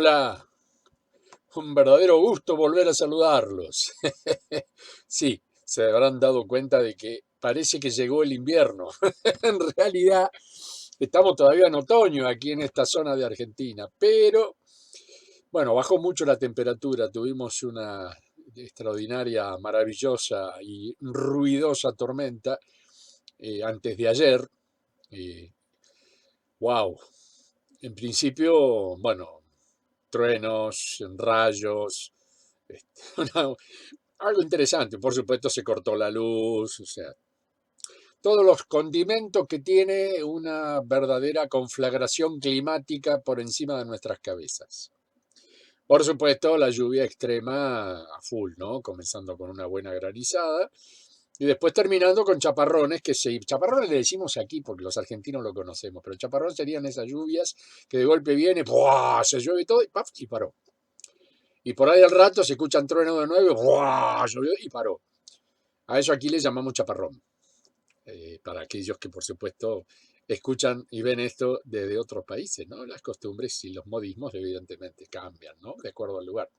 Hola, un verdadero gusto volver a saludarlos. Sí, se habrán dado cuenta de que parece que llegó el invierno. En realidad, estamos todavía en otoño aquí en esta zona de Argentina, pero bueno, bajó mucho la temperatura. Tuvimos una extraordinaria, maravillosa y ruidosa tormenta antes de ayer. Wow. En principio, bueno, truenos, rayos, este, algo interesante. Por supuesto, se cortó la luz, o sea, todos los condimentos que tiene una verdadera conflagración climática por encima de nuestras cabezas. Por supuesto, la lluvia extrema a full, ¿no? Comenzando con una buena granizada y después terminando con chaparrones, chaparrones le decimos aquí porque los argentinos lo conocemos, pero chaparrón serían esas lluvias que de golpe viene, ¡buah! Se llueve todo y ¡paf! Y paró. Y por ahí al rato se escuchan truenos de nuevo, ¡buah! Llovió y paró. A eso aquí le llamamos chaparrón. Para aquellos que, por supuesto, escuchan y ven esto desde otros países, ¿no? Las costumbres y los modismos, evidentemente, cambian, ¿no? De acuerdo al lugar.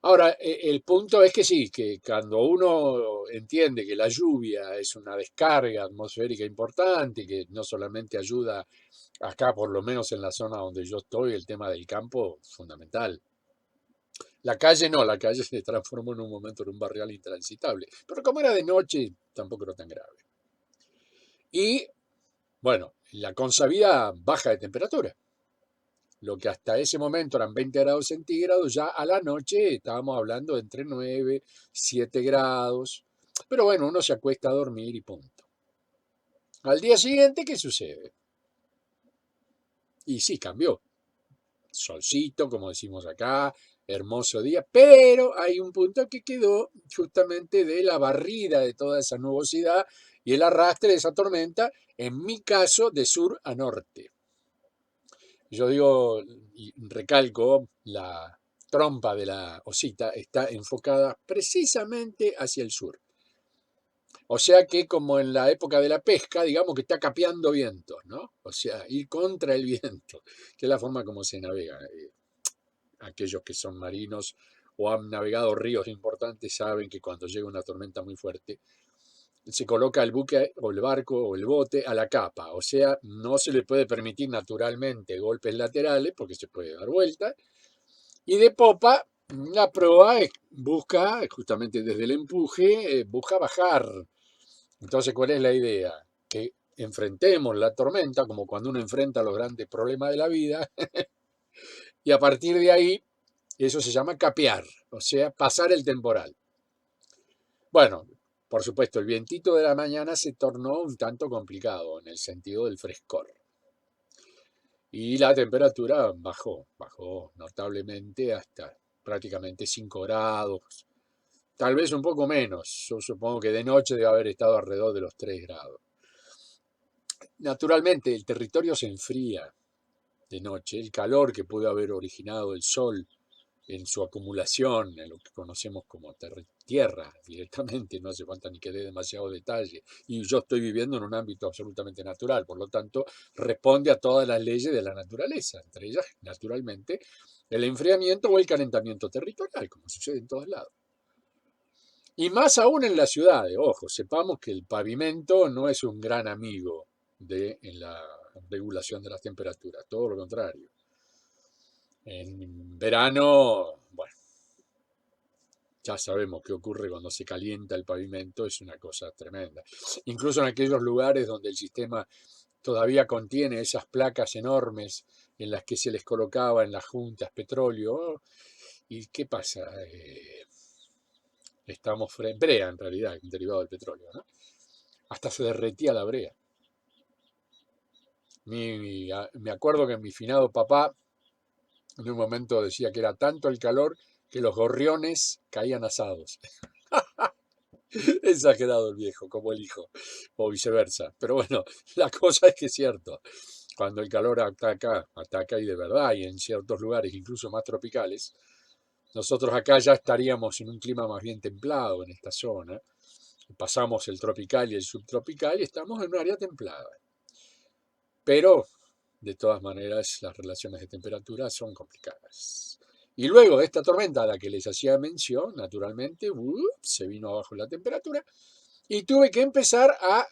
Ahora, el punto es que sí, que cuando uno entiende que la lluvia es una descarga atmosférica importante, que no solamente ayuda acá, por lo menos en la zona donde yo estoy, el tema del campo, fundamental. La calle no, la calle se transformó en un momento en un barrial intransitable. Pero como era de noche, tampoco era tan grave. Y, bueno, la consabida baja de temperatura. Lo que hasta ese momento eran 20 grados centígrados, ya a la noche estábamos hablando de entre 9, 7 grados. Pero bueno, uno se acuesta a dormir y punto. Al día siguiente, ¿qué sucede? Y sí, cambió. Solcito, como decimos acá, hermoso día, pero hay un punto que quedó justamente de la barrida de toda esa nubosidad y el arrastre de esa tormenta, en mi caso, de sur a norte. Yo digo y recalco, la trompa de la osita está enfocada precisamente hacia el sur. O sea que como en la época de la pesca, digamos que está capeando vientos, ¿no? O sea, ir contra el viento, que es la forma como se navega. Aquellos que son marinos o han navegado ríos importantes saben que cuando llega una tormenta muy fuerte, se coloca el buque o el barco o el bote a la capa, o sea, no se le puede permitir naturalmente golpes laterales porque se puede dar vuelta, y de popa la proa busca, justamente desde el empuje, busca bajar. Entonces, ¿cuál es la idea? Que enfrentemos la tormenta como cuando uno enfrenta los grandes problemas de la vida, y a partir de ahí eso se llama capear, o sea, pasar el temporal. Bueno, por supuesto, el vientito de la mañana se tornó un tanto complicado en el sentido del frescor. Y la temperatura bajó notablemente hasta prácticamente 5 grados, tal vez un poco menos. Yo supongo que de noche debe haber estado alrededor de los 3 grados. Naturalmente, el territorio se enfría de noche. El calor que pudo haber originado el sol en su acumulación, en lo que conocemos como tierra directamente, no hace falta ni que dé demasiado detalle. Y yo estoy viviendo en un ámbito absolutamente natural, por lo tanto, responde a todas las leyes de la naturaleza, entre ellas, naturalmente, el enfriamiento o el calentamiento territorial, como sucede en todos lados. Y más aún en las ciudades, ojo, sepamos que el pavimento no es un gran amigo en la regulación de las temperaturas, todo lo contrario. En verano, bueno, ya sabemos qué ocurre cuando se calienta el pavimento, es una cosa tremenda. Incluso en aquellos lugares donde el sistema todavía contiene esas placas enormes en las que se les colocaba en las juntas petróleo. ¿Y qué pasa? Estamos brea en realidad, derivado del petróleo, ¿no? Hasta se derretía la brea. Me acuerdo que mi finado papá en un momento decía que era tanto el calor que los gorriones caían asados. Exagerado el viejo, como el hijo, o viceversa. Pero bueno, la cosa es que es cierto. Cuando el calor ataca y de verdad, y en ciertos lugares incluso más tropicales, nosotros acá ya estaríamos en un clima más bien templado en esta zona. Pasamos el tropical y el subtropical y estamos en un área templada. Pero, de todas maneras, las relaciones de temperatura son complicadas. tormentas. Y luego de esta tormenta a la que les hacía mención, naturalmente, se vino abajo la temperatura y tuve que empezar a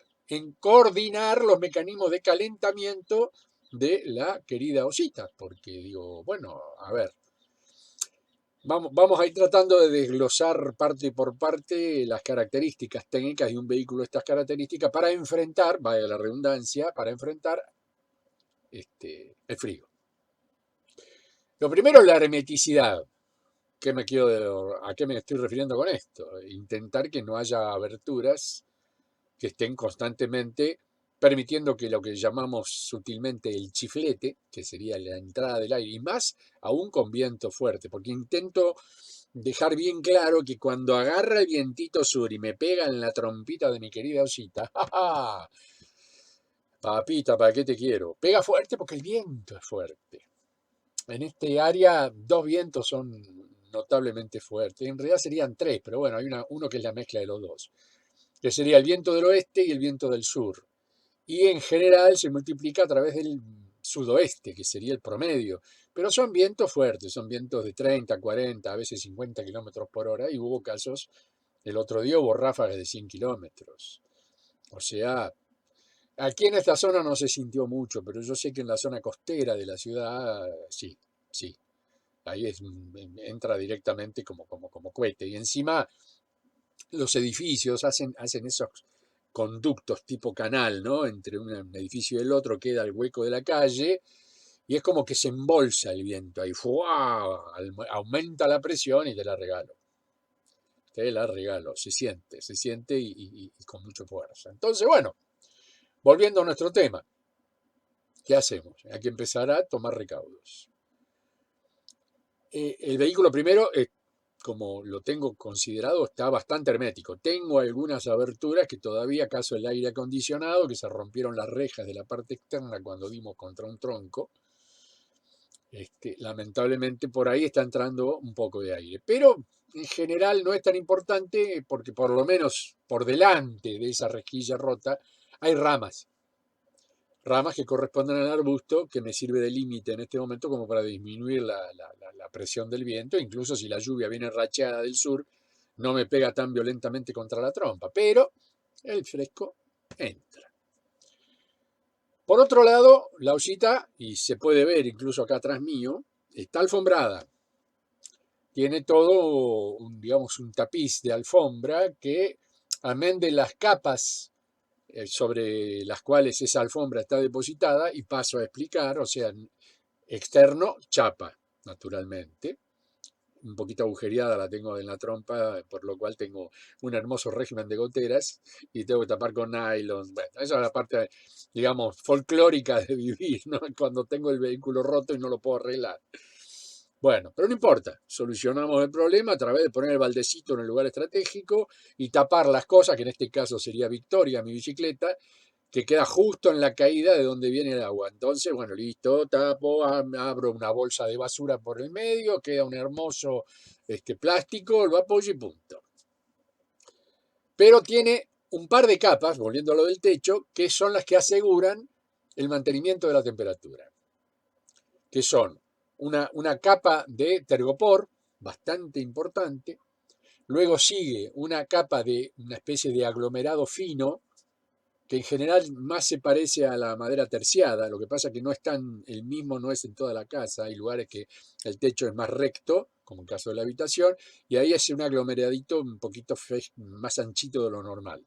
coordinar los mecanismos de calentamiento de la querida Osita, porque digo, bueno, a ver, vamos a ir tratando de desglosar parte por parte las características técnicas de un vehículo, estas características, para enfrentar, vaya la redundancia, para enfrentar el frío. Lo primero es la hermeticidad. ¿A qué me estoy refiriendo con esto? Intentar que no haya aberturas que estén constantemente permitiendo que lo que llamamos sutilmente el chiflete, que sería la entrada del aire, y más aún con viento fuerte, porque intento dejar bien claro que cuando agarra el vientito sur y me pega en la trompita de mi querida Osita, ¡ja, ja! Papita, ¿para qué te quiero? Pega fuerte porque el viento es fuerte. En este área, dos vientos son notablemente fuertes. En realidad serían tres, pero bueno, hay uno que es la mezcla de los dos, que sería el viento del oeste y el viento del sur. Y en general se multiplica a través del sudoeste, que sería el promedio. Pero son vientos fuertes, son vientos de 30, 40, a veces 50 kilómetros por hora, y hubo casos, el otro día hubo ráfagas de 100 kilómetros. O sea, aquí en esta zona no se sintió mucho, pero yo sé que en la zona costera de la ciudad, sí, sí. Ahí entra directamente como cohete. Y encima los edificios hacen esos conductos tipo canal, ¿no? Entre un edificio y el otro queda el hueco de la calle y es como que se embolsa el viento ahí. ¡Fua! Aumenta la presión y te la regalo. Te la regalo. Se siente y con mucha fuerza. Entonces, bueno, volviendo a nuestro tema. ¿Qué hacemos? Hay que empezar a tomar recaudos. El vehículo primero, como lo tengo considerado, está bastante hermético. Tengo algunas aberturas que todavía, acaso el aire acondicionado, que se rompieron las rejas de la parte externa cuando dimos contra un tronco. Lamentablemente por ahí está entrando un poco de aire. Pero en general no es tan importante porque por lo menos por delante de esa rejilla rota hay ramas. Ramas que corresponden al arbusto, que me sirve de límite en este momento como para disminuir la presión del viento. Incluso si la lluvia viene racheada del sur, no me pega tan violentamente contra la trompa, pero el fresco entra. Por otro lado, la Osita, y se puede ver incluso acá atrás mío, está alfombrada. Tiene todo, digamos, un tapiz de alfombra que, amén de las capas sobre las cuales esa alfombra está depositada, y paso a explicar, o sea, externo, chapa, naturalmente. Un poquito agujereada la tengo en la trompa, por lo cual tengo un hermoso régimen de goteras y tengo que tapar con nylon. Bueno, esa es la parte, digamos, folclórica de vivir, ¿no? Cuando tengo el vehículo roto y no lo puedo arreglar. Bueno, pero no importa, solucionamos el problema a través de poner el baldecito en el lugar estratégico y tapar las cosas, que en este caso sería Victoria, mi bicicleta, que queda justo en la caída de donde viene el agua. Entonces, bueno, listo, tapo, abro una bolsa de basura por el medio, queda un hermoso plástico, lo apoyo y punto. Pero tiene un par de capas, volviendo a lo del techo, que son las que aseguran el mantenimiento de la temperatura, que son una capa de tergopor bastante importante, luego sigue una capa de una especie de aglomerado fino, que en general más se parece a la madera terciada. Lo que pasa es que no es el mismo no es en toda la casa, hay lugares que el techo es más recto, como el caso de la habitación, y ahí es un aglomeradito un poquito más anchito de lo normal.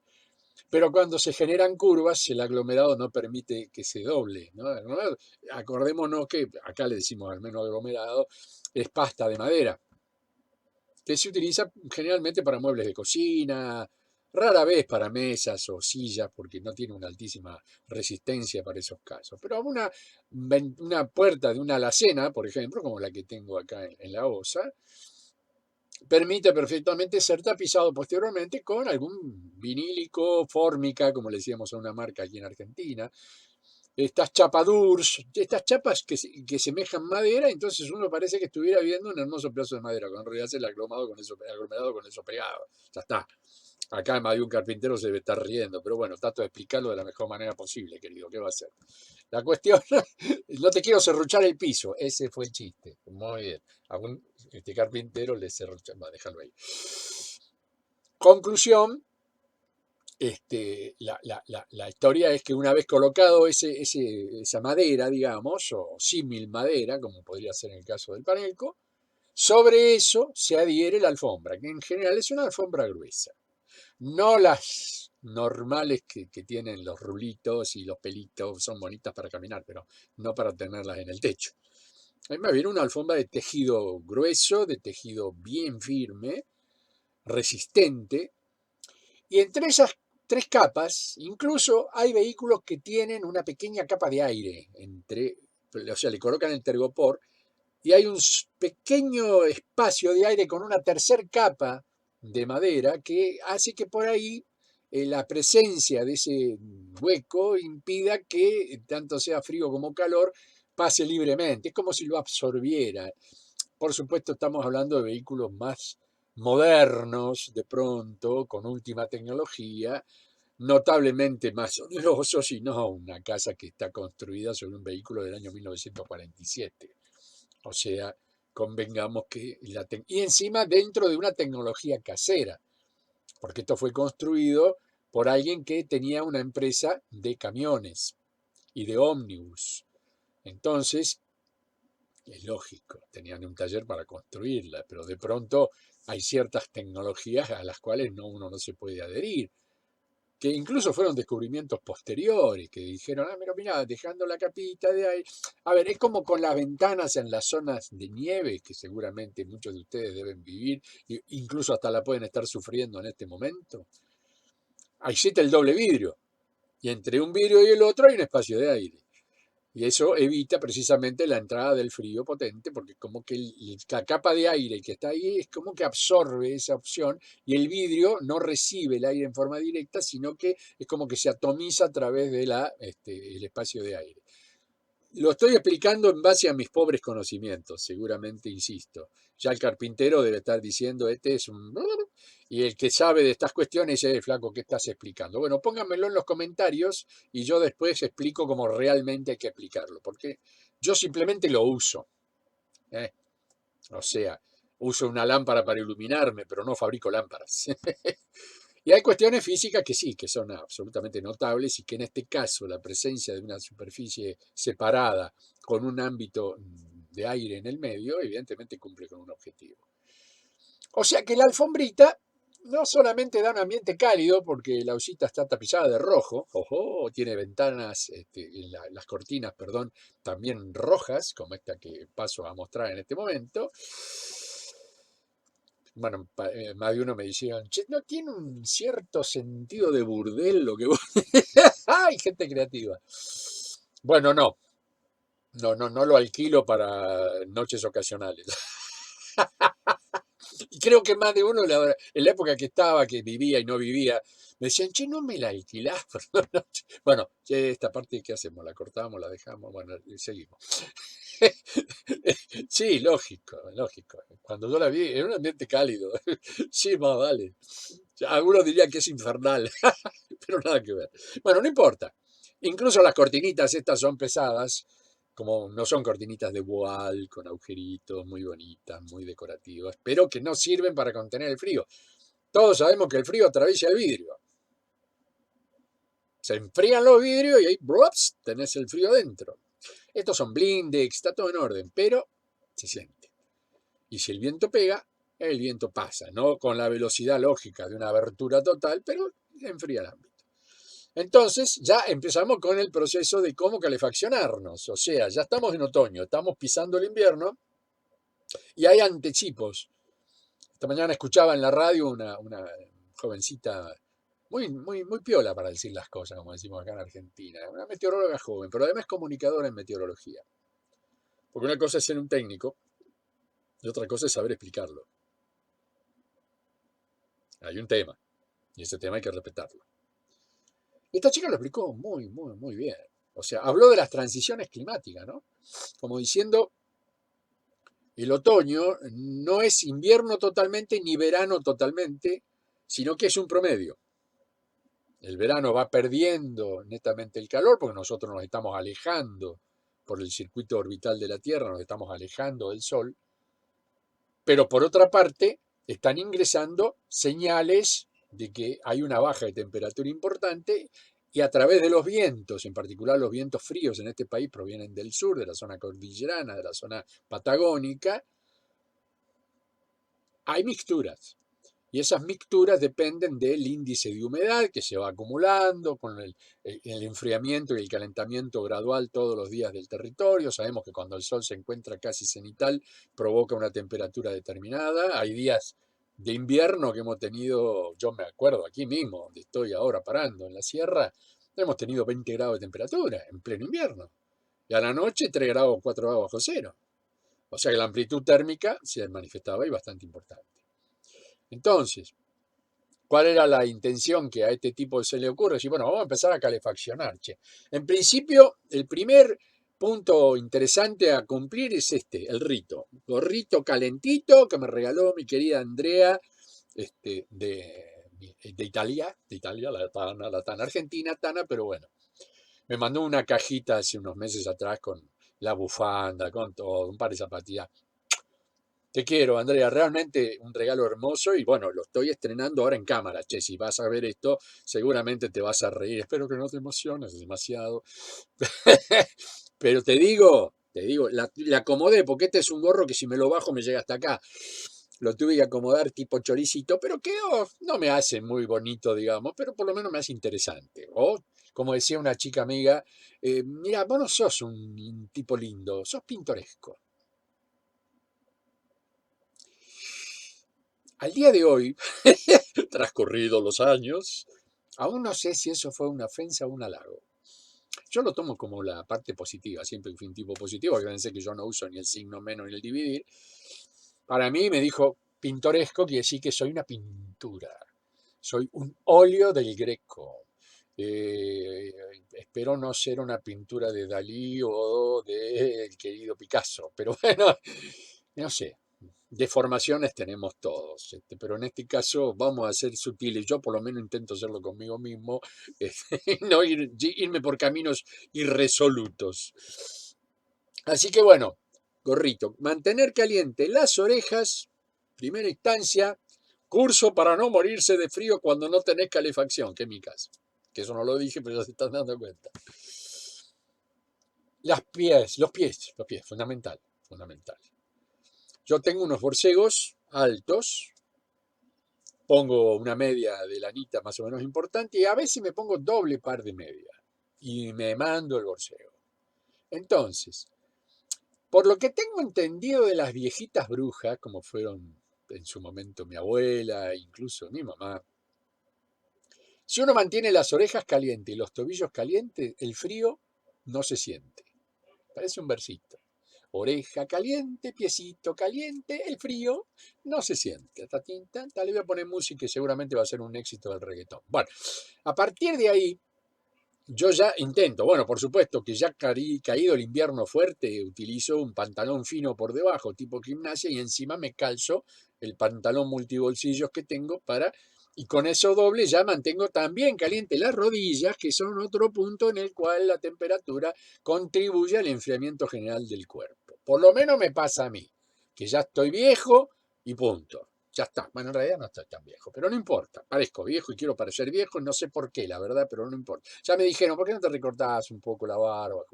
Pero cuando se generan curvas, el aglomerado no permite que se doble, ¿no? Acordémonos que acá le decimos al menos aglomerado, es pasta de madera, que se utiliza generalmente para muebles de cocina, rara vez para mesas o sillas, porque no tiene una altísima resistencia para esos casos. Pero una puerta de una alacena, por ejemplo, como la que tengo acá en la osa, permite perfectamente ser tapizado posteriormente con algún vinílico, fórmica, como le decíamos a una marca aquí en Argentina, estas chapadurs, estas chapas que semejan madera, entonces uno parece que estuviera viendo un hermoso pedazo de madera, cuando en realidad es el aglomerado con eso pegado. Ya está. Acá más de un carpintero se debe estar riendo, pero bueno, trato de explicarlo de la mejor manera posible, querido. ¿Qué va a hacer? La cuestión, no te quiero serruchar el piso, ese fue el chiste. Muy bien. A este carpintero le serrucha, va, déjalo ahí. Conclusión, la historia es que una vez colocado esa madera, digamos, o símil madera, como podría ser en el caso del panelco, sobre eso se adhiere la alfombra, que en general es una alfombra gruesa. No las normales que tienen los rulitos y los pelitos, son bonitas para caminar, pero no para tenerlas en el techo. A mí me viene una alfombra de tejido grueso, de tejido bien firme, resistente, y entre esas tres capas, incluso hay vehículos que tienen una pequeña capa de aire, o sea, le colocan el tergopor y hay un pequeño espacio de aire con una tercer capa de madera que hace que por ahí la presencia de ese hueco impida que tanto sea frío como calor pase libremente. Es como si lo absorbiera. Por supuesto, estamos hablando de vehículos más modernos, de pronto, con última tecnología, notablemente más onerosos, y no una casa que está construida sobre un vehículo del año 1947. O sea, convengamos que y encima dentro de una tecnología casera, porque esto fue construido por alguien que tenía una empresa de camiones y de ómnibus. Entonces, es lógico, tenían un taller para construirla, pero de pronto hay ciertas tecnologías a las cuales uno no se puede adherir, que incluso fueron descubrimientos posteriores, que dijeron, pero mira, dejando la capita de aire. A ver, es como con las ventanas en las zonas de nieve, que seguramente muchos de ustedes deben vivir, e incluso hasta la pueden estar sufriendo en este momento. Ahí existe el doble vidrio, y entre un vidrio y el otro hay un espacio de aire. Y eso evita precisamente la entrada del frío potente, porque como que la capa de aire que está ahí es como que absorbe esa opción y el vidrio no recibe el aire en forma directa, sino que es como que se atomiza a través de el espacio de aire. Lo estoy explicando en base a mis pobres conocimientos, seguramente, insisto. Ya el carpintero debe estar diciendo, este es un... Y el que sabe de estas cuestiones es, flaco, ¿qué estás explicando? Bueno, pónganmelo en los comentarios y yo después explico cómo realmente hay que explicarlo, porque yo simplemente lo uso. ¿Eh? O sea, uso una lámpara para iluminarme, pero no fabrico lámparas. Y hay cuestiones físicas que sí, que son absolutamente notables y que en este caso la presencia de una superficie separada con un ámbito de aire en el medio, evidentemente cumple con un objetivo. O sea que la alfombrita no solamente da un ambiente cálido, porque la usita está tapizada de rojo, ojo, tiene ventanas, las cortinas, perdón, también rojas, como esta que paso a mostrar en este momento. Bueno, más de uno me decían, che, ¿no tiene un cierto sentido de burdel lo que vos... ¡Ay, gente creativa! Bueno, no lo alquilo para noches ocasionales. Y creo que más de uno, en la época que estaba, que vivía y no vivía, me decían, che, ¿no me la alquilás por la noche? Bueno, che, esta parte, ¿qué hacemos? ¿La cortamos, la dejamos? Bueno, seguimos. Sí, lógico, lógico. Cuando yo la vi, era un ambiente cálido. Sí, más vale. Algunos dirían que es infernal, pero nada que ver. Bueno, no importa. Incluso las cortinitas estas son pesadas, como no son cortinitas de voile con agujeritos, muy bonitas, muy decorativas, pero que no sirven para contener el frío. Todos sabemos que el frío atraviesa el vidrio. Se enfrían los vidrios y ahí ¡brops!, tenés el frío dentro. Estos son blindex, está todo en orden, pero se siente. Y si el viento pega, el viento pasa, no con la velocidad lógica de una abertura total, pero enfría el ámbito. Entonces ya empezamos con el proceso de cómo calefaccionarnos. O sea, ya estamos en otoño, estamos pisando el invierno y hay antecipos. Esta mañana escuchaba en la radio una jovencita muy piola para decir las cosas, como decimos acá en Argentina. Una meteoróloga joven, pero además comunicadora en meteorología. Porque una cosa es ser un técnico y otra cosa es saber explicarlo. Hay un tema, y ese tema hay que respetarlo. Esta chica lo explicó muy bien. O sea, habló de las transiciones climáticas, ¿no? Como diciendo, el otoño no es invierno totalmente ni verano totalmente, sino que es un promedio. El verano va perdiendo netamente el calor porque nosotros nos estamos alejando por el circuito orbital de la Tierra, nos estamos alejando del Sol, pero por otra parte están ingresando señales de que hay una baja de temperatura importante y a través de los vientos, en particular los vientos fríos en este país provienen del sur, de la zona cordillerana, de la zona patagónica, hay mixturas. Y esas mixturas dependen del índice de humedad que se va acumulando con el enfriamiento y el calentamiento gradual todos los días del territorio. Sabemos que cuando el sol se encuentra casi cenital provoca una temperatura determinada. Hay días de invierno que hemos tenido, yo me acuerdo aquí mismo, donde estoy ahora parando en la sierra, hemos tenido 20 grados de temperatura en pleno invierno. Y a la noche 3 grados, 4 grados bajo cero. O sea que la amplitud térmica se manifestaba y bastante importante. Entonces, ¿cuál era la intención que a este tipo se le ocurre? Decir, bueno, vamos a empezar a calefaccionar, che. En principio, el primer punto interesante a cumplir es este, el rito. Gorrito calentito que me regaló mi querida Andrea de Italia, la Tana argentina, Tana, pero bueno, me mandó una cajita hace unos meses atrás con la bufanda, con todo, un par de zapatillas. Te quiero, Andrea, realmente un regalo hermoso y bueno, lo estoy estrenando ahora en cámara. Che, si vas a ver esto, seguramente te vas a reír. Espero que no te emociones es demasiado. Pero te digo, la acomodé porque este es un gorro que si me lo bajo me llega hasta acá. Lo tuve que acomodar tipo choricito, pero quedó, no me hace muy bonito, digamos, pero por lo menos me hace interesante. O, como decía una chica amiga, mira, vos no sos un tipo lindo, sos pintoresco. Al día de hoy, transcurridos los años, aún no sé si eso fue una ofensa o un halago. Yo lo tomo como la parte positiva, siempre fui un tipo positivo, acuérdense que yo no uso ni el signo menos ni el dividir. Para mí me dijo pintoresco, quiere decir que soy una pintura, soy un óleo del Greco. Eh, Espero no ser una pintura de Dalí o del querido Picasso, pero bueno, no sé, deformaciones tenemos todos, pero en este caso vamos a ser sutiles. Yo por lo menos intento hacerlo conmigo mismo, y no irme por caminos irresolutos. Así que bueno, gorrito, mantener caliente las orejas, primera instancia, curso para no morirse de frío cuando no tenés calefacción, que es mi caso. Que eso no lo dije, pero ya se están dando cuenta. Los pies, fundamental, fundamental. Yo tengo unos borcegos altos, pongo una media de lanita más o menos importante y a veces me pongo doble par de media y me mando el borcego. Entonces, por lo que tengo entendido de las viejitas brujas, como fueron en su momento mi abuela, incluso mi mamá, si uno mantiene las orejas calientes y los tobillos calientes, el frío no se siente. Parece un versito. Oreja caliente, piecito caliente, el frío no se siente. Le voy a poner música y seguramente va a ser un éxito del reggaetón. Bueno, a partir de ahí, yo ya intento, bueno, por supuesto que ya caído el invierno fuerte, utilizo un pantalón fino por debajo, tipo gimnasia, y encima me calzo el pantalón multibolsillos que tengo y con eso doble ya mantengo también caliente las rodillas, que son otro punto en el cual la temperatura contribuye al enfriamiento general del cuerpo. Por lo menos me pasa a mí, que ya estoy viejo y punto. Ya está. Bueno, en realidad no estoy tan viejo, pero no importa. Parezco viejo y quiero parecer viejo, no sé por qué, la verdad, pero no importa. Ya me dijeron, ¿por qué no te recortás un poco la barba?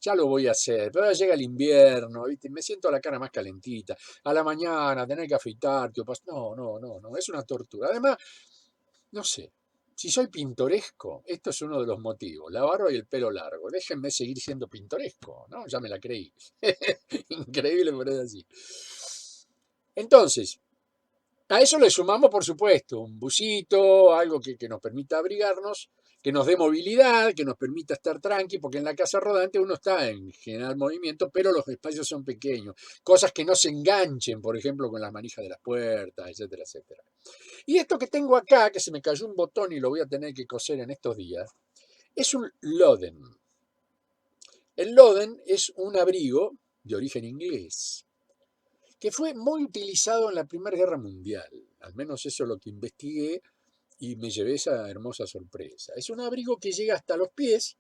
Ya lo voy a hacer, pero ahora llega el invierno, ¿viste? Me siento la cara más calentita. A la mañana tener que afeitarte. No, no, no, no, es una tortura. Además, no sé, si soy pintoresco, esto es uno de los motivos, la barba y el pelo largo. Déjenme seguir siendo pintoresco, ¿no? Ya me la creí. Increíble, pero es así. Entonces, a eso le sumamos, por supuesto, un busito, algo que nos permita abrigarnos, que nos dé movilidad, que nos permita estar tranqui, porque en la casa rodante uno está en general movimiento, pero los espacios son pequeños. Cosas que no se enganchen, por ejemplo, con las manijas de las puertas, etcétera, etcétera. Y esto que tengo acá, que se me cayó un botón y lo voy a tener que coser en estos días, es un Loden. El Loden es un abrigo de origen inglés que fue muy utilizado en la Primera Guerra Mundial. Al menos eso es lo que investigué y me llevé esa hermosa sorpresa. Es un abrigo que llega hasta los pies,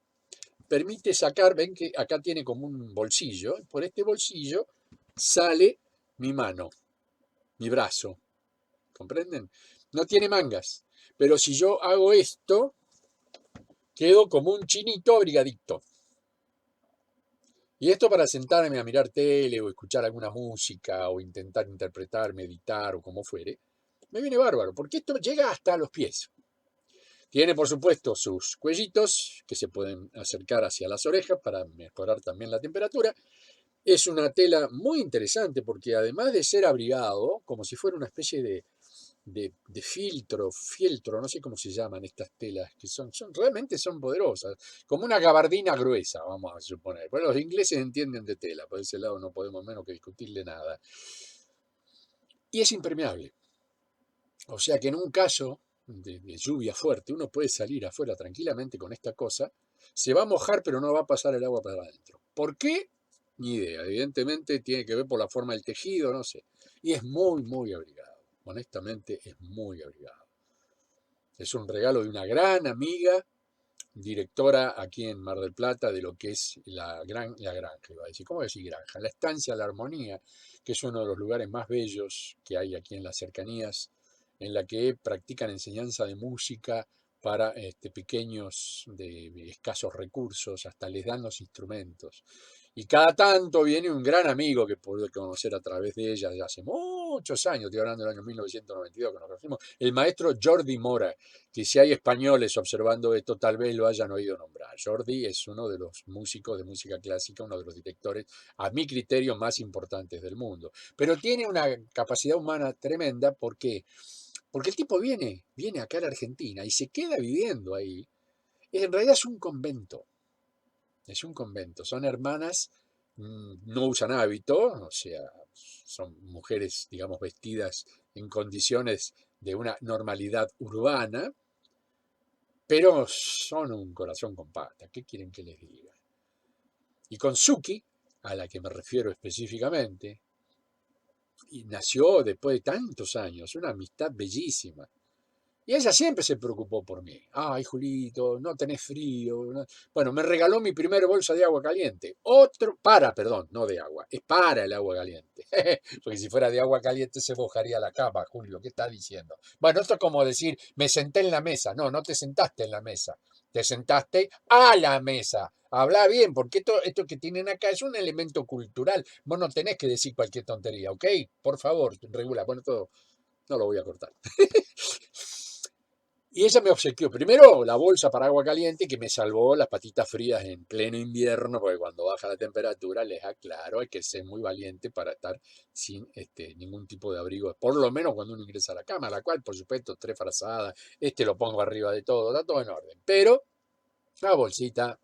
permite sacar, ven que acá tiene como un bolsillo, por este bolsillo sale mi mano, mi brazo, ¿comprenden? No tiene mangas, pero si yo hago esto, quedo como un chinito abrigadito. Y esto para sentarme a mirar tele o escuchar alguna música o intentar interpretar, meditar o como fuere, me viene bárbaro, porque esto llega hasta los pies. Tiene, por supuesto, sus cuellitos que se pueden acercar hacia las orejas para mejorar también la temperatura. Es una tela muy interesante porque además de ser abrigado, como si fuera una especie de fieltro, no sé cómo se llaman estas telas, que realmente son poderosas, como una gabardina gruesa, vamos a suponer. Pero los ingleses entienden de tela, por ese lado no podemos menos que discutirle nada. Y es impermeable. O sea que en un caso de lluvia fuerte, uno puede salir afuera tranquilamente con esta cosa, se va a mojar pero no va a pasar el agua para adentro. ¿Por qué? Ni idea. Evidentemente tiene que ver por la forma del tejido, no sé. Y es muy, muy abrigado. Honestamente es muy abrigado. Es un regalo de una gran amiga, directora aquí en Mar del Plata de lo que es la granja, iba a decir, ¿cómo decir granja? La estancia La Armonía, que es uno de los lugares más bellos que hay aquí en las cercanías, en la que practican enseñanza de música para pequeños de escasos recursos, hasta les dan los instrumentos. Y cada tanto viene un gran amigo que pude conocer a través de ella ya hace muchos años, estoy hablando del año 1992 que nos conocimos, el maestro Jordi Mora, que si hay españoles observando esto tal vez lo hayan oído nombrar. Jordi es uno de los músicos de música clásica, uno de los directores, a mi criterio, más importantes del mundo. Pero tiene una capacidad humana tremenda porque el tipo viene acá a la Argentina y se queda viviendo ahí. En realidad es un convento, son hermanas, no usan hábito, o sea, son mujeres, digamos, vestidas en condiciones de una normalidad urbana, pero son un corazón con pata, ¿qué quieren que les diga? Y con Suki, a la que me refiero específicamente, y nació después de tantos años, una amistad bellísima. Y ella siempre se preocupó por mí. Ay, Julito, no tenés frío. Bueno, me regaló mi primer bolsa de agua caliente. Perdón, no de agua, es para el agua caliente. Porque si fuera de agua caliente se mojaría la cama, Julio, ¿qué estás diciendo? Bueno, esto es como decir, me senté en la mesa. No, no te sentaste en la mesa. Te sentaste a la mesa. Habla bien, porque esto que tienen acá es un elemento cultural. Vos no tenés que decir cualquier tontería, ¿ok? Por favor, regula. Bueno, todo no lo voy a cortar. Y ella me obsequió primero la bolsa para agua caliente que me salvó las patitas frías en pleno invierno, porque cuando baja la temperatura, les aclaro, hay que ser muy valiente para estar sin ningún tipo de abrigo, por lo menos cuando uno ingresa a la cama, la cual, por supuesto, tres frazadas, lo pongo arriba de todo, está todo en orden. Pero la bolsita,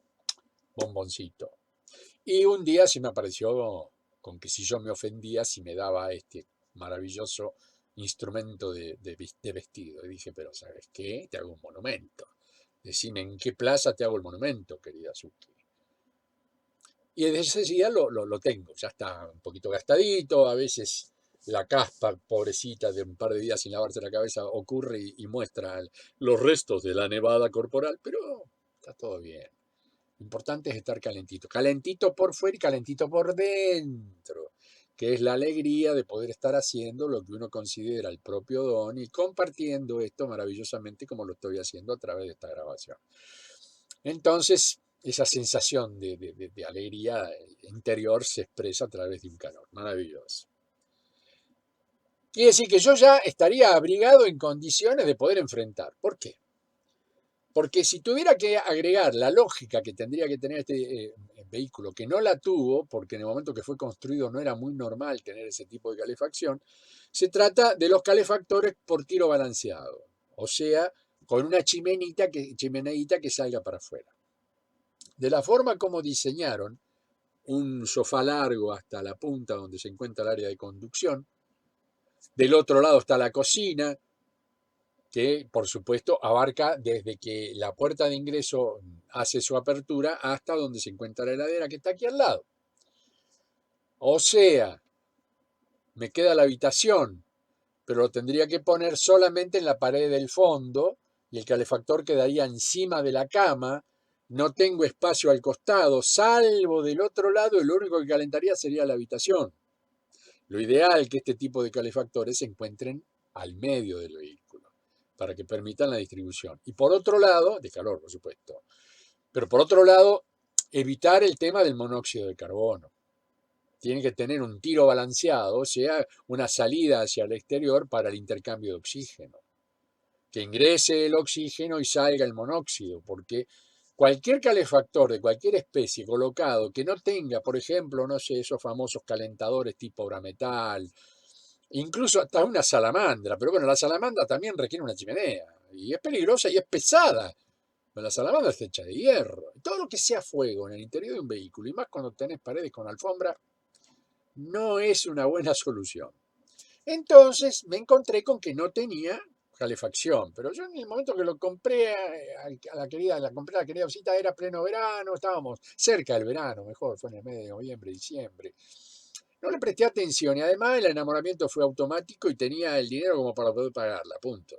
bomboncito. Y un día se me apareció con que si yo me ofendía, si me daba este maravilloso instrumento de vestido. Y dije, pero ¿sabes qué? Te hago un monumento. Decime en qué plaza te hago el monumento, querida Suki. Y desde ese día lo tengo. Ya está un poquito gastadito. A veces la caspa, pobrecita, de un par de días sin lavarse la cabeza, ocurre y muestra los restos de la nevada corporal. Pero está todo bien. Lo importante es estar calentito. Calentito por fuera y calentito por dentro, que es la alegría de poder estar haciendo lo que uno considera el propio don y compartiendo esto maravillosamente como lo estoy haciendo a través de esta grabación. Entonces, esa sensación de alegría interior se expresa a través de un calor. Maravilloso. Quiere decir que yo ya estaría abrigado en condiciones de poder enfrentar. ¿Por qué? Porque si tuviera que agregar la lógica que tendría que tener este vehículo, que no la tuvo, porque en el momento que fue construido no era muy normal tener ese tipo de calefacción, se trata de los calefactores por tiro balanceado, o sea, con una chimeneita que salga para afuera. De la forma como diseñaron un sofá largo hasta la punta donde se encuentra el área de conducción, del otro lado está la cocina, que por supuesto abarca desde que la puerta de ingreso hace su apertura hasta donde se encuentra la heladera que está aquí al lado. O sea, me queda la habitación, pero lo tendría que poner solamente en la pared del fondo y el calefactor quedaría encima de la cama. No tengo espacio al costado, salvo del otro lado, y lo único que calentaría sería la habitación. Lo ideal es que este tipo de calefactores se encuentren al medio del vehículo, para que permitan la distribución. Y por otro lado, de calor, por supuesto, pero por otro lado, evitar el tema del monóxido de carbono. Tiene que tener un tiro balanceado, o sea, una salida hacia el exterior para el intercambio de oxígeno. Que ingrese el oxígeno y salga el monóxido, porque cualquier calefactor de cualquier especie colocado que no tenga, por ejemplo, no sé, esos famosos calentadores tipo Brametal, incluso hasta una salamandra, pero bueno, la salamandra también requiere una chimenea, y es peligrosa y es pesada. La salamandra está hecha de hierro. Todo lo que sea fuego en el interior de un vehículo, y más cuando tenés paredes con alfombra, no es una buena solución. Entonces me encontré con que no tenía calefacción, pero yo en el momento que lo compré la compré a la querida Osita, era pleno verano, estábamos cerca del verano, mejor, fue en el mes de noviembre, diciembre. No le presté atención y además el enamoramiento fue automático y tenía el dinero como para poder pagarla, punto.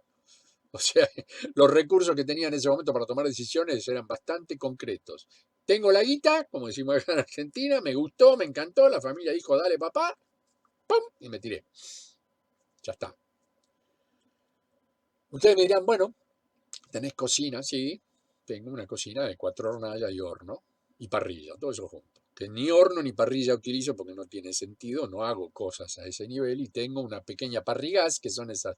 O sea, los recursos que tenía en ese momento para tomar decisiones eran bastante concretos. Tengo la guita, como decimos acá en Argentina, me gustó, me encantó, la familia dijo, dale papá, ¡pum! Y me tiré. Ya está. Ustedes me dirán, bueno, tenés cocina, sí, tengo una cocina de 4 hornallas y horno y parrilla, todo eso junto. Que ni horno ni parrilla utilizo porque no tiene sentido, no hago cosas a ese nivel y tengo una pequeña parrigás, que son esas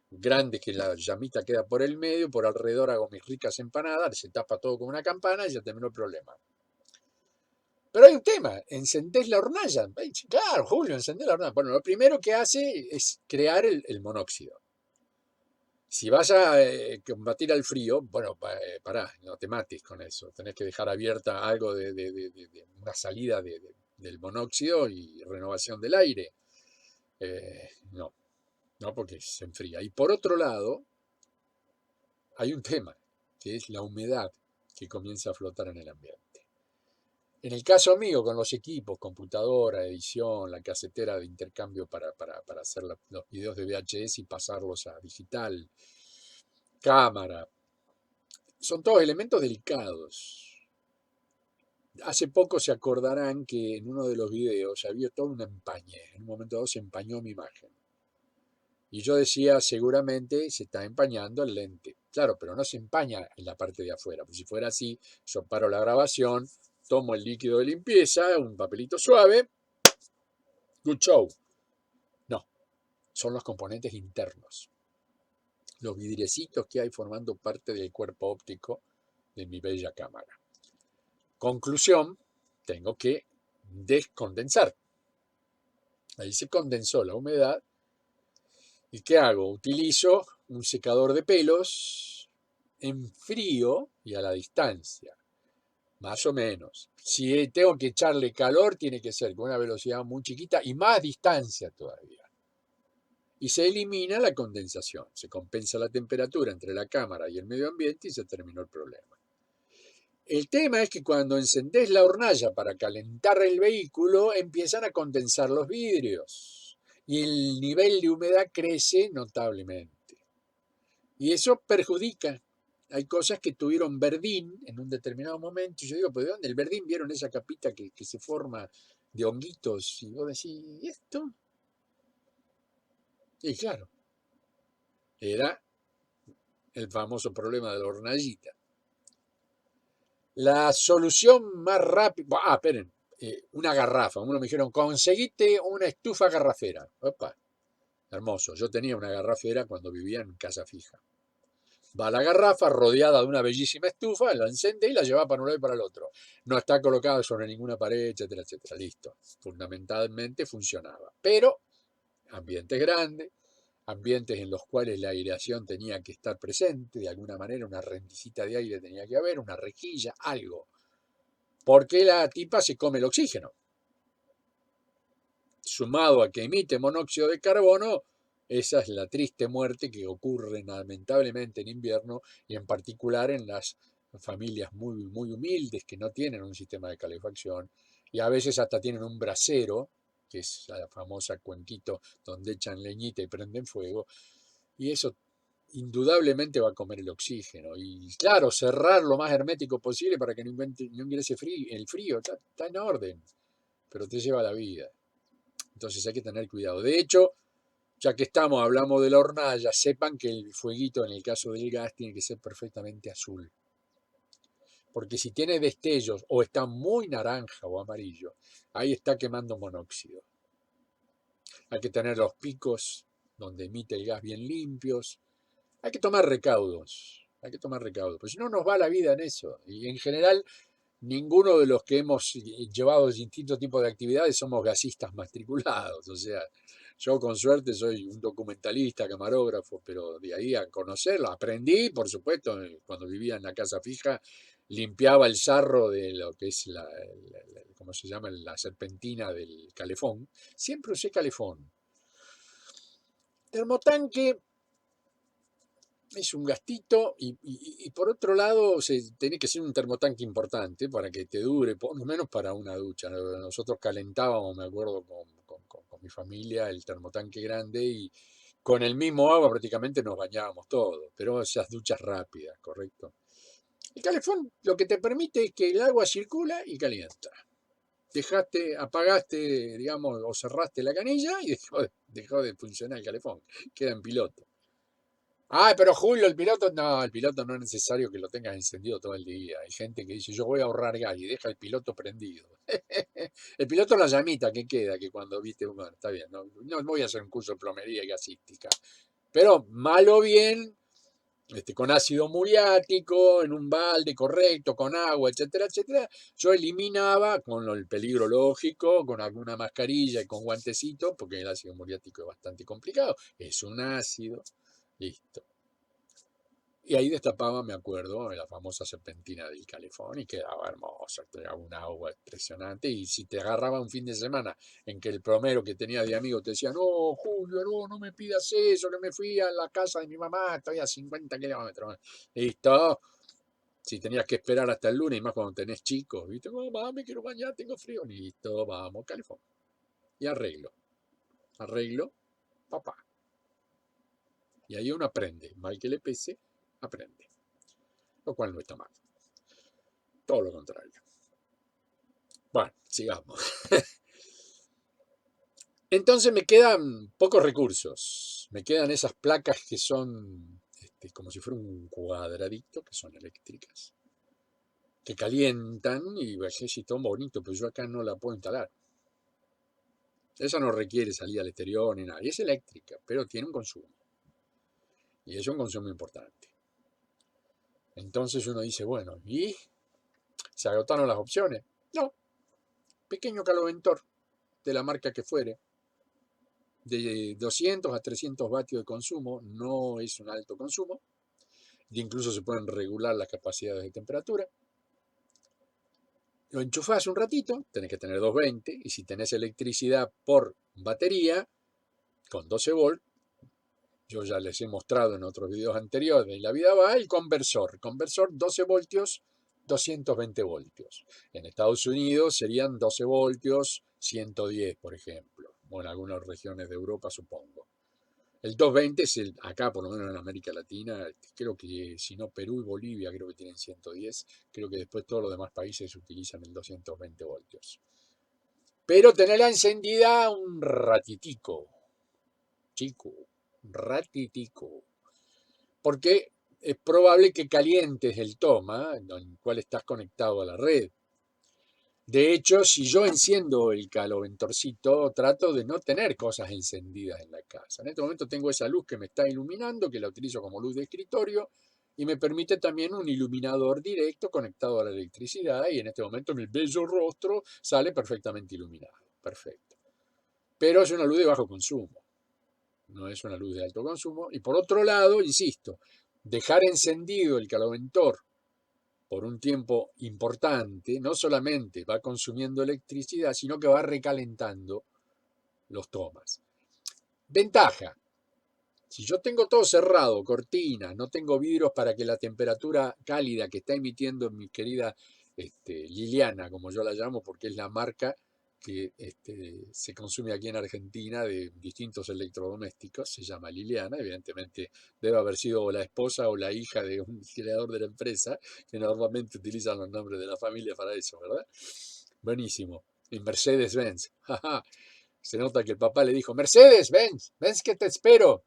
grandes que la llamita queda por el medio, por alrededor hago mis ricas empanadas, se tapa todo con una campana y ya terminó el problema. Pero hay un tema, encendés la hornalla. Claro, Julio, encendés la hornalla. Bueno, lo primero que hace es crear el monóxido. Si vas a combatir al frío, bueno, pará, no te mates con eso. Tenés que dejar abierta algo de una salida del monóxido y renovación del aire. No, no porque se enfría. Y por otro lado, hay un tema, que es la humedad que comienza a flotar en el ambiente. En el caso mío, con los equipos, computadora, edición, la casetera de intercambio para hacer los videos de VHS y pasarlos a digital, cámara, son todos elementos delicados. Hace poco se acordarán que en uno de los videos había todo un empañe. En un momento dado se empañó mi imagen. Y yo decía, seguramente se está empañando el lente. Claro, pero no se empaña en la parte de afuera. Pues si fuera así, yo paro la grabación, tomo el líquido de limpieza, un papelito suave, good show. No, son los componentes internos. Los vidriecitos que hay formando parte del cuerpo óptico de mi bella cámara. Conclusión, tengo que descondensar. Ahí se condensó la humedad. ¿Y qué hago? Utilizo un secador de pelos en frío y a la distancia, más o menos. Si tengo que echarle calor, tiene que ser con una velocidad muy chiquita y más distancia todavía. Y se elimina la condensación, se compensa la temperatura entre la cámara y el medio ambiente y se terminó el problema. El tema es que cuando encendés la hornalla para calentar el vehículo, empiezan a condensar los vidrios y el nivel de humedad crece notablemente. Y eso perjudica. Hay cosas que tuvieron verdín en un determinado momento. Y yo digo, ¿pero de dónde? El verdín, ¿vieron esa capita que se forma de honguitos? Y vos decís, ¿y esto? Y claro, era el famoso problema de la hornallita. La solución más rápida. Ah, esperen. Una garrafa. Uno me dijeron, conseguite una estufa garrafera. Opa, hermoso. Yo tenía una garrafera cuando vivía en casa fija. Va la garrafa rodeada de una bellísima estufa, la encende y la lleva para un lado y para el otro. No está colocada sobre ninguna pared, etcétera, etcétera. Listo. Fundamentalmente funcionaba. Pero ambientes grandes, ambientes en los cuales la aireación tenía que estar presente, de alguna manera una rendijita de aire tenía que haber, una rejilla, algo. Porque la tipa se come el oxígeno. Sumado a que emite monóxido de carbono, Esa es la triste muerte que ocurre lamentablemente en invierno y en particular en las familias muy, muy humildes que no tienen un sistema de calefacción y a veces hasta tienen un brasero, que es la famosa cuenquito donde echan leñita y prenden fuego, y eso indudablemente va a comer el oxígeno. Y claro, cerrar lo más hermético posible para que no ingrese el frío, está en orden, pero te lleva la vida. Entonces hay que tener cuidado. De hecho, ya que hablamos de la hornalla, sepan que el fueguito en el caso del gas tiene que ser perfectamente azul. Porque si tiene destellos o está muy naranja o amarillo, ahí está quemando monóxido. Hay que tener los picos donde emite el gas bien limpios. Hay que tomar recaudos. Hay que tomar recaudos. Pues si no, nos va la vida en eso. Y en general, ninguno de los que hemos llevado distintos tipos de actividades somos gasistas matriculados. O sea, yo con suerte soy un documentalista, camarógrafo, pero de ahí a conocerlo, aprendí, por supuesto, cuando vivía en la casa fija, limpiaba el sarro de lo que es ¿cómo se llama? La serpentina del calefón. Siempre usé calefón. Termotanque es un gastito y por otro lado tiene que ser un termotanque importante para que te dure, por lo menos para una ducha. Nosotros calentábamos, me acuerdo, con mi familia el termotanque grande y con el mismo agua prácticamente nos bañábamos todos, pero esas duchas rápidas, ¿correcto? El calefón lo que te permite es que el agua circula y calienta. Apagaste, digamos, o cerraste la canilla y dejó de funcionar el calefón, queda en piloto. Ah, pero Julio, el piloto no es necesario que lo tengas encendido todo el día. Hay gente que dice, yo voy a ahorrar gas y deja el piloto prendido. El piloto es la llamita que queda, que cuando viste, bueno, está bien, no voy a hacer un curso de plomería y gasística. Pero mal o bien, con ácido muriático, en un balde correcto, con agua, etcétera, etcétera, yo eliminaba con el peligro lógico, con alguna mascarilla y con guantecitos, porque el ácido muriático es bastante complicado. Es un ácido. Listo. Y ahí destapaba, me acuerdo, la famosa serpentina del calefón y quedaba hermosa, tenía un agua impresionante. Y si te agarraba un fin de semana en que el plomero que tenía de amigo te decía, no, Julio, no me pidas eso, que me fui a la casa de mi mamá, estoy a 50 kilómetros. Listo. Si tenías que esperar hasta el lunes, y más cuando tenés chicos, ¿viste? Mamá, me quiero bañar, tengo frío. Listo, vamos, calefón. Y arreglo, papá. Y ahí uno aprende, mal que le pese, aprende. Lo cual no está mal. Todo lo contrario. Bueno, sigamos. Entonces me quedan pocos recursos. Me quedan esas placas que son como si fuera un cuadradito, que son eléctricas, que calientan y si todo bonito, pero yo acá no la puedo instalar. Esa no requiere salir al exterior ni nada. Y es eléctrica, pero tiene un consumo. Y es un consumo importante. Entonces uno dice, bueno, ¿y se agotaron las opciones? No. Pequeño caloventor, de la marca que fuere, de 200 a 300 vatios de consumo, no es un alto consumo, e incluso se pueden regular las capacidades de temperatura. Lo enchufás un ratito, tenés que tener 220, y si tenés electricidad por batería, con 12 volt, yo ya les he mostrado en otros videos anteriores, en la vida va el conversor 12 voltios, 220 voltios. En Estados Unidos serían 12 voltios, 110, por ejemplo, o en algunas regiones de Europa, supongo. El 220 es acá, por lo menos en América Latina, creo que si no Perú y Bolivia creo que tienen 110, creo que después todos los demás países utilizan el 220 voltios. Pero tenerla encendida un ratitico, chico, un ratitico, porque es probable que calientes el toma en el cual estás conectado a la red. De hecho, si yo enciendo el caloventorcito, trato de no tener cosas encendidas en la casa. En este momento tengo esa luz que me está iluminando, que la utilizo como luz de escritorio, y me permite también un iluminador directo conectado a la electricidad, y en este momento mi bello rostro sale perfectamente iluminado. Perfecto. Pero es una luz de bajo consumo, no es una luz de alto consumo. Y por otro lado, insisto, dejar encendido el caloventor por un tiempo importante, no solamente va consumiendo electricidad, sino que va recalentando los tomas. Ventaja. Si yo tengo todo cerrado, cortinas, no tengo vidrios para que la temperatura cálida que está emitiendo mi querida Liliana, como yo la llamo, porque es la marca que se consume aquí en Argentina de distintos electrodomésticos, se llama Liliana, evidentemente debe haber sido la esposa o la hija de un creador de la empresa, que normalmente utilizan los nombres de la familia para eso, ¿verdad? Buenísimo. Y Mercedes-Benz. Se nota que el papá le dijo, Mercedes-Benz, ven que te espero.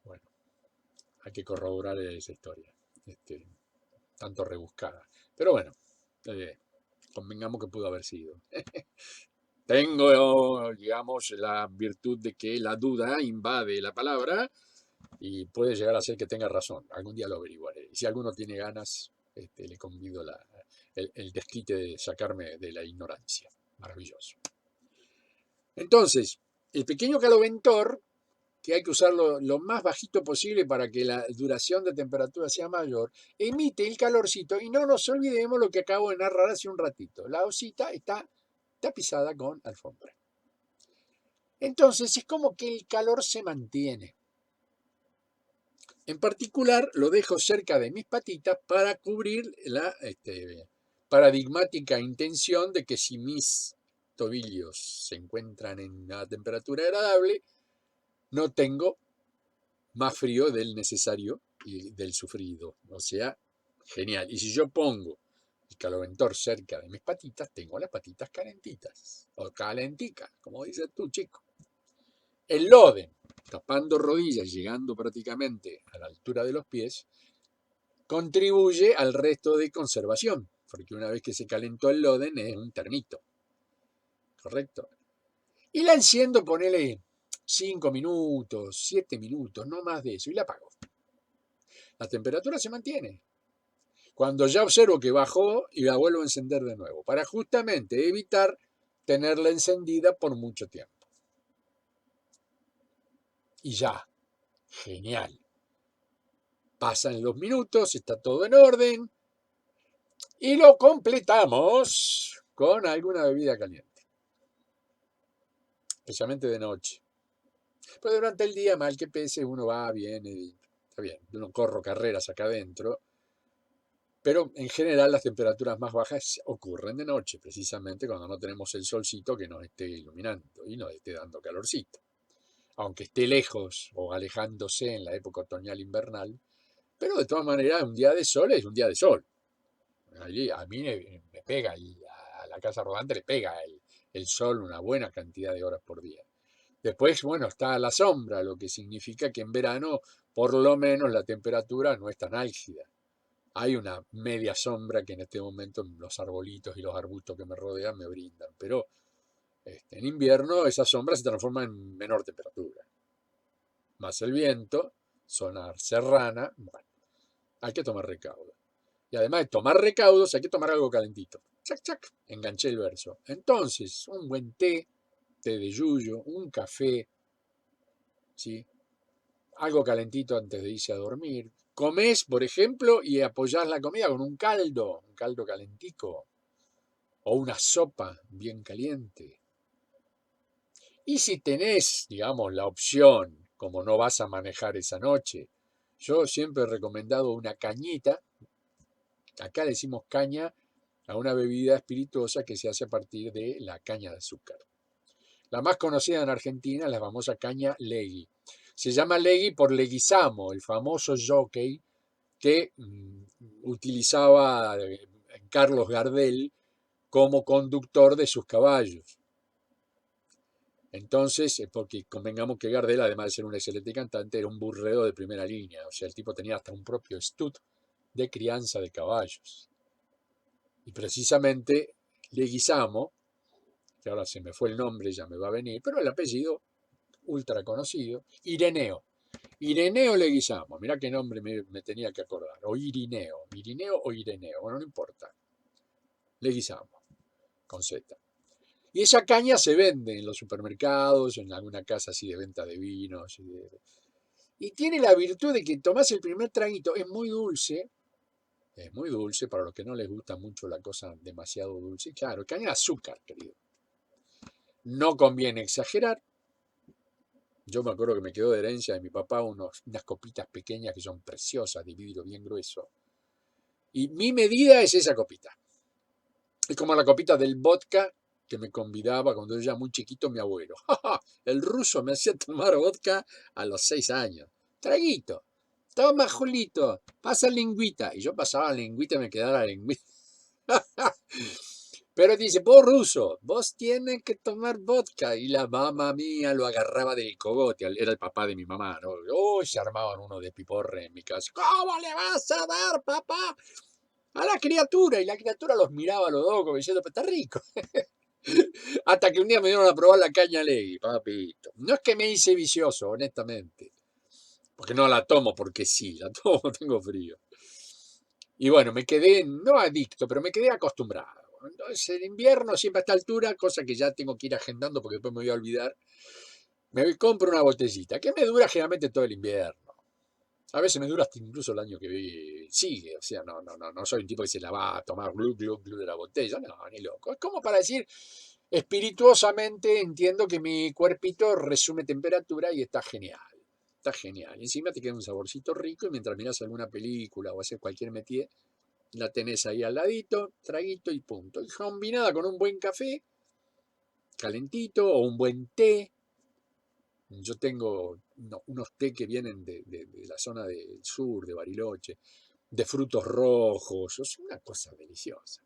Bueno, hay que corroborar esa historia, tanto rebuscada. Pero bueno, convengamos que pudo haber sido. Tengo, digamos, la virtud de que la duda invade la palabra y puede llegar a ser que tenga razón. Algún día lo averiguaré. Y si alguno tiene ganas, le convido el desquite de sacarme de la ignorancia. Maravilloso. Entonces, el pequeño caloventor, que hay que usarlo lo más bajito posible para que la duración de temperatura sea mayor, emite el calorcito y no nos olvidemos lo que acabo de narrar hace un ratito. La osita está tapizada con alfombra. Entonces es como que el calor se mantiene. En particular lo dejo cerca de mis patitas para cubrir la paradigmática intención de que si mis tobillos se encuentran en una temperatura agradable, no tengo más frío del necesario y del sufrido. O sea, genial. Y si yo pongo el caloventor cerca de mis patitas, tengo las patitas calentitas. O calenticas, como dices tú, chico. El loden, tapando rodillas, llegando prácticamente a la altura de los pies, contribuye al resto de conservación. Porque una vez que se calentó el loden es un termito. ¿Correcto? Y la enciendo, ponele 5 minutos, 7 minutos, no más de eso, y la apago. La temperatura se mantiene. Cuando ya observo que bajó y la vuelvo a encender de nuevo, para justamente evitar tenerla encendida por mucho tiempo. Y ya, genial. Pasan los minutos, está todo en orden y lo completamos con alguna bebida caliente, especialmente de noche. Pues durante el día, mal que pese, uno va, viene, está bien, uno corro carreras acá adentro. Pero en general las temperaturas más bajas ocurren de noche, precisamente cuando no tenemos el solcito que nos esté iluminando y nos esté dando calorcito. Aunque esté lejos o alejándose en la época otoñal invernal, pero de todas maneras un día de sol es un día de sol. A mí me pega, y a la casa rodante le pega el sol una buena cantidad de horas por día. Después, bueno, está a la sombra, lo que significa que en verano por lo menos la temperatura no es tan álgida. Hay una media sombra que en este momento los arbolitos y los arbustos que me rodean me brindan, pero en invierno esa sombra se transforma en menor temperatura. Más el viento, zona serrana, bueno, hay que tomar recaudo. Y además de tomar recaudos, hay que tomar algo calentito. Chac, chac, enganché el verso. Entonces, un buen té de yuyo, un café, ¿sí? Algo calentito antes de irse a dormir. Comés, por ejemplo, y apoyás la comida con un caldo calentico, o una sopa bien caliente. Y si tenés, digamos, la opción, como no vas a manejar esa noche, yo siempre he recomendado una cañita. Acá le decimos caña a una bebida espirituosa que se hace a partir de la caña de azúcar. La más conocida en Argentina es la famosa caña Legui. Se llama Legui por Leguizamo, el famoso jockey que utilizaba Carlos Gardel como conductor de sus caballos. Entonces, porque convengamos que Gardel, además de ser un excelente cantante, era un burrero de primera línea. O sea, el tipo tenía hasta un propio stud de crianza de caballos. Y precisamente Leguizamo, que ahora se me fue el nombre, ya me va a venir, pero el apellido ultra conocido, Ireneo. Ireneo Leguizamo, mirá qué nombre me tenía que acordar. O Irineo, Irineo o Ireneo, bueno, no importa. Leguizamo, con Z. Y esa caña se vende en los supermercados, en alguna casa así de venta de vinos. Y tiene la virtud de que tomás el primer traguito, es muy dulce para los que no les gusta mucho la cosa demasiado dulce. Claro, caña de azúcar, querido. No conviene exagerar, Yo me acuerdo que me quedó de herencia de mi papá unas copitas pequeñas que son preciosas, de vidrio bien grueso. Y mi medida es esa copita. Es como la copita del vodka que me convidaba cuando yo era muy chiquito mi abuelo. El ruso me hacía tomar vodka a los 6 años. Traguito. Toma, Julito, pasa lingüita. Y yo pasaba lingüita y me quedaba la lingüita. Pero dice, vos ruso, vos tienes que tomar vodka. Y la mamá mía lo agarraba del cogote. Era el papá de mi mamá, ¿no? Uy, se armaban uno de piporre en mi casa. ¿Cómo le vas a dar, papá? A la criatura. Y la criatura los miraba a los dos como diciendo, pero está rico. Hasta que un día me dieron a probar la caña Legui, papito. No es que me hice vicioso, honestamente. Porque no la tomo porque sí, la tomo, tengo frío. Y bueno, me quedé, no adicto, pero me quedé acostumbrado. Entonces, en invierno, siempre a esta altura, cosa que ya tengo que ir agendando porque después me voy a olvidar, me compro una botellita, que me dura generalmente todo el invierno. A veces me dura hasta incluso el año que sigue. O sea, no soy un tipo que se la va a tomar glu, glu, glu de la botella. No, ni loco. Es como para decir, espirituosamente entiendo que mi cuerpito resume temperatura y está genial. Está genial. Y encima te queda un saborcito rico y mientras miras alguna película o haces cualquier métier, la tenés ahí al ladito, traguito y punto. Y combinada con un buen café, calentito, o un buen té. Yo tengo unos té que vienen de la zona del sur, de Bariloche, de frutos rojos. Es una cosa deliciosa.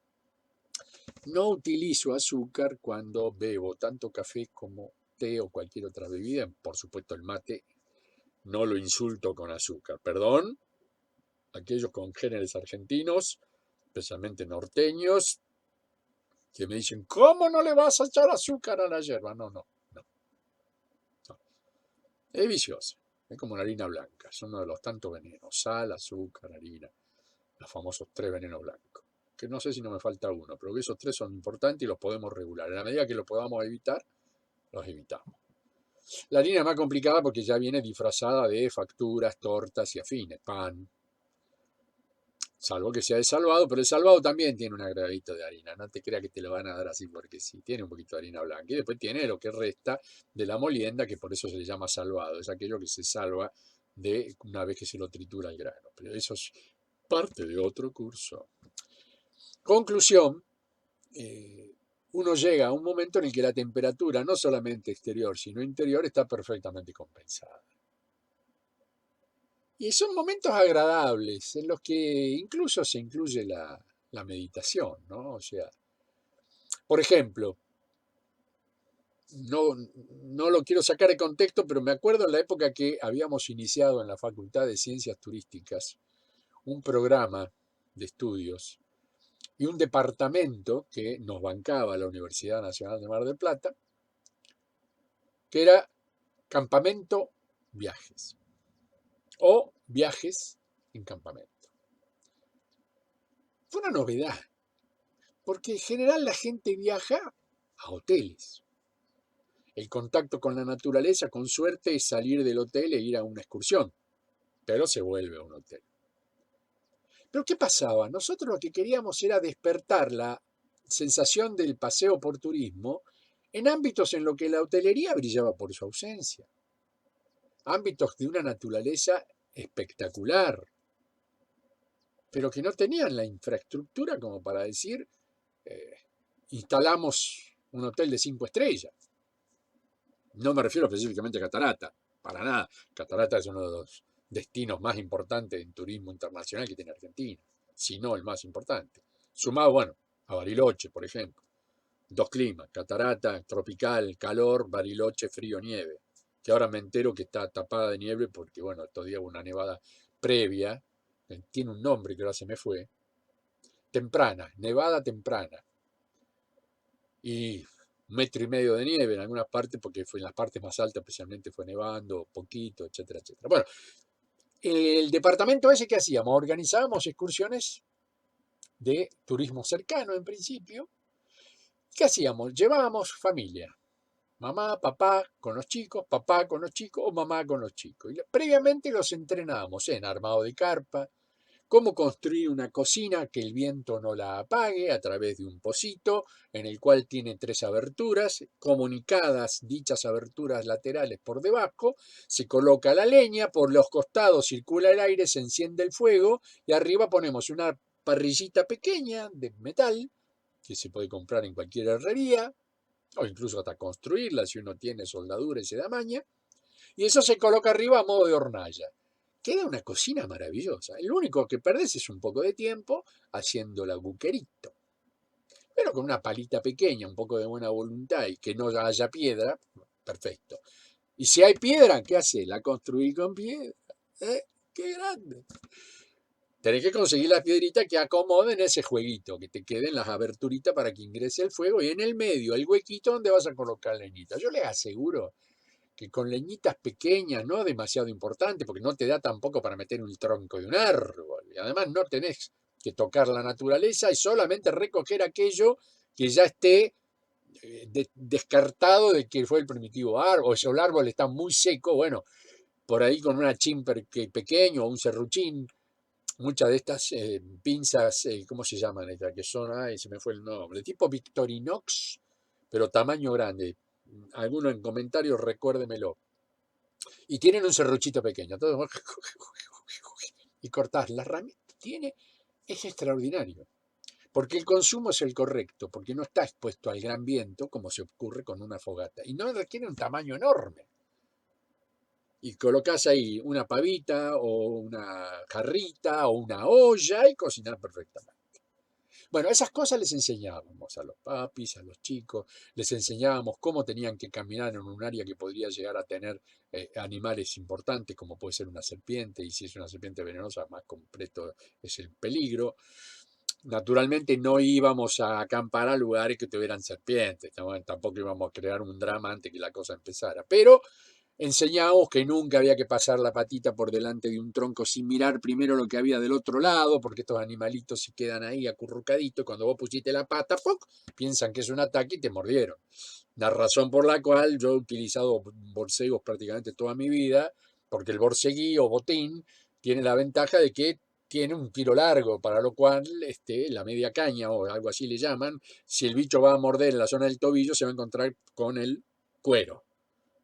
No utilizo azúcar cuando bebo tanto café como té o cualquier otra bebida. Por supuesto, el mate no lo insulto con azúcar. Perdón, aquellos congéneres argentinos, especialmente norteños, que me dicen, ¿cómo no le vas a echar azúcar a la yerba? No. Es vicioso. Es como la harina blanca. Es uno de los tantos venenos. Sal, azúcar, harina. Los famosos 3 venenos blancos. Que no sé si no me falta uno, pero que esos 3 son importantes y los podemos regular. En la medida que los podamos evitar, los evitamos. La harina es más complicada porque ya viene disfrazada de facturas, tortas y afines, pan. Salvo que sea el salvado, pero el salvado también tiene un agradito de harina. No te creas que te lo van a dar así porque sí. Tiene un poquito de harina blanca. Y después tiene lo que resta de la molienda, que por eso se le llama salvado. Es aquello que se salva de una vez que se lo tritura el grano. Pero eso es parte de otro curso. Conclusión, uno llega a un momento en el que la temperatura, no solamente exterior, sino interior, está perfectamente compensada. Y son momentos agradables en los que incluso se incluye la meditación, ¿no? O sea, por ejemplo, no, no lo quiero sacar de contexto, pero me acuerdo en la época que habíamos iniciado en la Facultad de Ciencias Turísticas un programa de estudios y un departamento que nos bancaba la Universidad Nacional de Mar del Plata, que era campamento viajes o viajes en campamento. Fue una novedad, porque en general la gente viaja a hoteles. El contacto con la naturaleza, con suerte, es salir del hotel e ir a una excursión, pero se vuelve a un hotel. Pero ¿qué pasaba? Nosotros lo que queríamos era despertar la sensación del paseo por turismo en ámbitos en los que la hotelería brillaba por su ausencia. Ámbitos de una naturaleza espectacular, pero que no tenían la infraestructura como para decir, eh, instalamos un hotel de 5 estrellas. No me refiero específicamente a Catarata, para nada. Catarata es uno de los destinos más importantes en turismo internacional que tiene Argentina, si no el más importante. Sumado, bueno, a Bariloche, por ejemplo. 2 climas, Catarata, tropical, calor, Bariloche, frío, nieve. Que ahora me entero que está tapada de nieve porque, bueno, estos días hubo una nevada previa, tiene un nombre que ahora se me fue, temprana, nevada temprana. Y 1,5 metros de nieve en algunas partes, porque fue en las partes más altas especialmente fue nevando, poquito, etcétera, etcétera. Bueno, el departamento ese que hacíamos, organizábamos excursiones de turismo cercano en principio. ¿Qué hacíamos? Llevábamos familia, mamá, papá con los chicos o mamá con los chicos. Y previamente los entrenábamos en armado de carpa, cómo construir una cocina que el viento no la apague a través de un pocito en el cual tiene 3 aberturas, comunicadas dichas aberturas laterales por debajo, se coloca la leña, por los costados circula el aire, se enciende el fuego y arriba ponemos una parrillita pequeña de metal que se puede comprar en cualquier herrería o incluso hasta construirla si uno tiene soldadura y se da maña, y eso se coloca arriba a modo de hornalla. Queda una cocina maravillosa. Lo único que perdés es un poco de tiempo haciendo el agujerito. Pero con una palita pequeña, un poco de buena voluntad y que no haya piedra, perfecto. Y si hay piedra, ¿qué hace? La construí con piedra. ¿Eh? ¡Qué grande! Tenés que conseguir las piedritas que acomoden ese jueguito, que te queden las aberturitas para que ingrese el fuego y en el medio el huequito donde vas a colocar leñita. Yo les aseguro que con leñitas pequeñas, no demasiado importante, porque no te da tampoco para meter un tronco de un árbol. Y además no tenés que tocar la naturaleza y solamente recoger aquello que ya esté descartado de que fue el primitivo árbol, o si el árbol está muy seco, bueno, por ahí con una chimper pequeño o un serruchín, muchas de estas pinzas, ¿cómo se llaman estas? Que son, ay, se me fue el nombre, tipo Victorinox, pero tamaño grande. Alguno en comentarios recuérdemelo. Y tienen un serruchito pequeño. Todo, y cortás. La ramita tiene, es extraordinario. Porque el consumo es el correcto, porque no está expuesto al gran viento como se ocurre con una fogata. Y no requiere un tamaño enorme. Y colocás ahí una pavita o una jarrita o una olla y cocinás perfectamente. Bueno, esas cosas les enseñábamos a los papis, a los chicos, les enseñábamos cómo tenían que caminar en un área que podría llegar a tener animales importantes, como puede ser una serpiente, y si es una serpiente venenosa, más completo es el peligro. Naturalmente no íbamos a acampar a lugares que tuvieran serpientes, tampoco íbamos a crear un drama antes que la cosa empezara, pero enseñamos que nunca había que pasar la patita por delante de un tronco sin mirar primero lo que había del otro lado, porque estos animalitos se quedan ahí acurrucaditos. Cuando vos pusiste la pata, ¡poc!, piensan que es un ataque y te mordieron. La razón por la cual yo he utilizado borcegos prácticamente toda mi vida, porque el borceguí o botín tiene la ventaja de que tiene un tiro largo, para lo cual la media caña o algo así le llaman, si el bicho va a morder en la zona del tobillo, se va a encontrar con el cuero.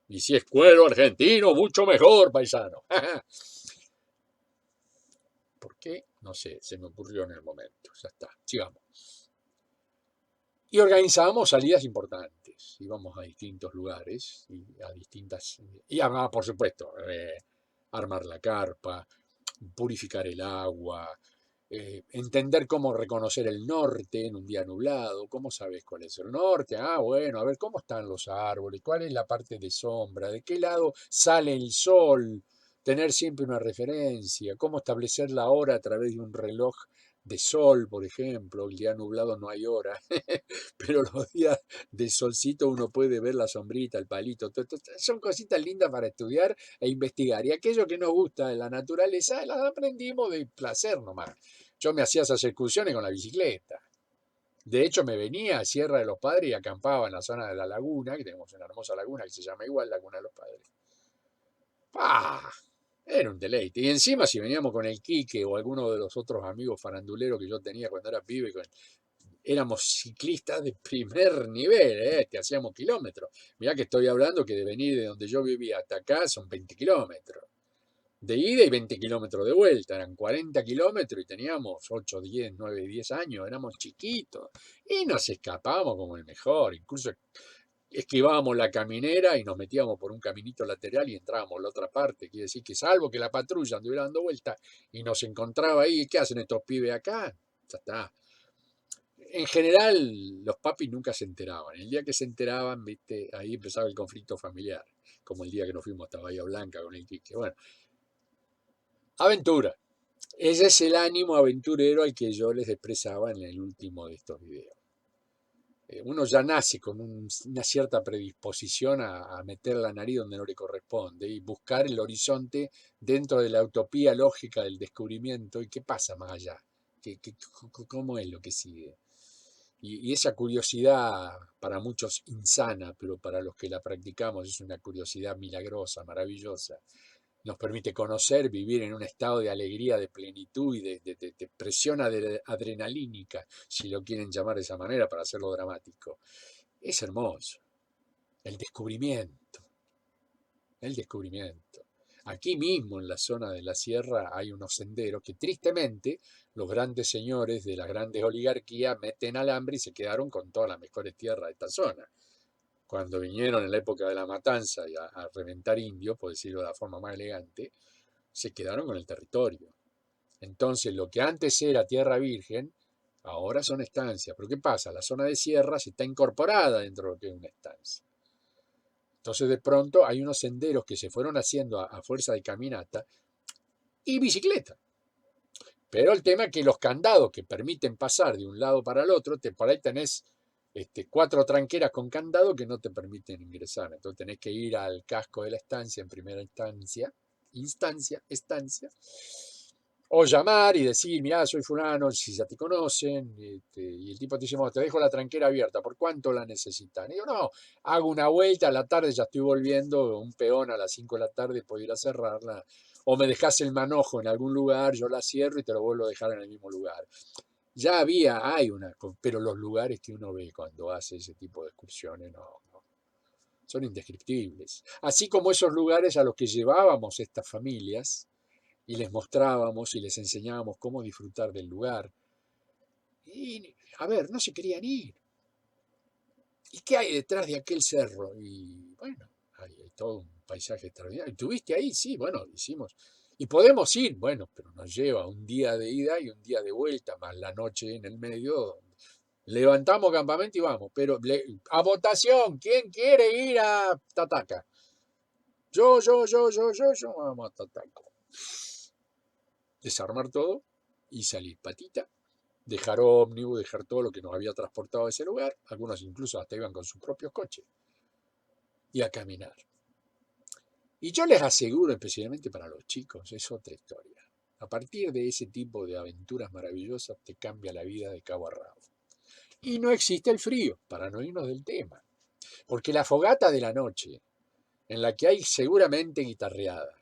Y si es cuero argentino, mucho mejor, paisano. ¿Por qué? No sé, se me ocurrió en el momento. Ya está, sigamos. Y organizábamos salidas importantes. Íbamos a distintos lugares y a distintas. Y además, por supuesto, armar la carpa, purificar el agua, entender cómo reconocer el norte en un día nublado, cómo sabes cuál es el norte, bueno, a ver cómo están los árboles, cuál es la parte de sombra, de qué lado sale el sol, tener siempre una referencia, cómo establecer la hora a través de un reloj de sol, por ejemplo, el día nublado no hay hora, pero los días de solcito uno puede ver la sombrita, el palito, son cositas lindas para estudiar e investigar. Y aquello que nos gusta de la naturaleza, las aprendimos de placer nomás. Yo me hacía esas excursiones con la bicicleta. De hecho, me venía a Sierra de los Padres y acampaba en la zona de la laguna, que tenemos una hermosa laguna que se llama igual Laguna de los Padres. ¡Pah! Era un deleite. Y encima, si veníamos con el Quique o alguno de los otros amigos faranduleros que yo tenía cuando era pibe, éramos ciclistas de primer nivel, que hacíamos kilómetros. Mirá que estoy hablando que de venir de donde yo vivía hasta acá son 20 kilómetros. De ida y 20 kilómetros de vuelta, eran 40 kilómetros y teníamos 8, 10, 9, 10 años, éramos chiquitos y nos escapábamos como el mejor, incluso esquivábamos la caminera y nos metíamos por un caminito lateral y entrábamos a la otra parte, quiere decir que salvo que la patrulla anduviera dando vuelta y nos encontraba ahí, ¿qué hacen estos pibes acá? Ya está. En general, los papis nunca se enteraban. El día que se enteraban, ¿viste? Ahí empezaba el conflicto familiar, como el día que nos fuimos hasta Bahía Blanca con el Quique. Bueno, aventura. Ese es el ánimo aventurero al que yo les expresaba en el último de estos videos. Uno ya nace con una cierta predisposición a meter la nariz donde no le corresponde y buscar el horizonte dentro de la utopía lógica del descubrimiento y qué pasa más allá, cómo es lo que sigue. Y esa curiosidad, para muchos insana, pero para los que la practicamos es una curiosidad milagrosa, maravillosa. nos permite conocer, vivir en un estado de alegría, de plenitud y de presión adrenalínica, si lo quieren llamar de esa manera para hacerlo dramático. Es hermoso. El descubrimiento, el descubrimiento. Aquí mismo en la zona de la sierra hay unos senderos que tristemente los grandes señores de las grandes oligarquías meten alambre y se quedaron con todas las mejores tierras de esta zona. Cuando vinieron en la época de la matanza y a reventar indios, por decirlo de la forma más elegante, se quedaron con el territorio. Entonces, lo que antes era tierra virgen, ahora son estancias. Pero ¿qué pasa? La zona de sierras está incorporada dentro de lo que es una estancia. Entonces, de pronto, hay unos senderos que se fueron haciendo a fuerza de caminata y bicicleta. Pero el tema es que los candados que permiten pasar de un lado para el otro, por ahí tenés 4 tranqueras con candado que no te permiten ingresar. Entonces tenés que ir al casco de la estancia en primera estancia, o llamar y decir, mirá, soy fulano, si ya te conocen, y el tipo te dice, bueno, te dejo la tranquera abierta, ¿por cuánto la necesitan? Y yo, no, hago una vuelta, a la tarde ya estoy volviendo, un peón a las 5 de la tarde, puedo ir a cerrarla, o me dejas el manojo en algún lugar, yo la cierro y te lo vuelvo a dejar en el mismo lugar. Ya hay una, pero los lugares que uno ve cuando hace ese tipo de excursiones no, son indescriptibles. Así como esos lugares a los que llevábamos estas familias y les mostrábamos y les enseñábamos cómo disfrutar del lugar. Y, a ver, no se querían ir. ¿Y qué hay detrás de aquel cerro? Y bueno, hay todo un paisaje extraordinario. ¿Estuviste ahí? Sí, bueno, hicimos. Y podemos ir, bueno, pero nos lleva un día de ida y un día de vuelta, más la noche en el medio. Levantamos campamento y vamos, pero a votación, ¿quién quiere ir a Tataca? Yo, vamos a Tataca. Desarmar todo y salir patita, dejar ómnibus, dejar todo lo que nos había transportado a ese lugar, algunos incluso hasta iban con sus propios coches, y a caminar. Y yo les aseguro, especialmente para los chicos, es otra historia. A partir de ese tipo de aventuras maravillosas te cambia la vida de cabo a rabo. Y no existe el frío, para no irnos del tema. Porque la fogata de la noche, en la que hay seguramente guitarreada,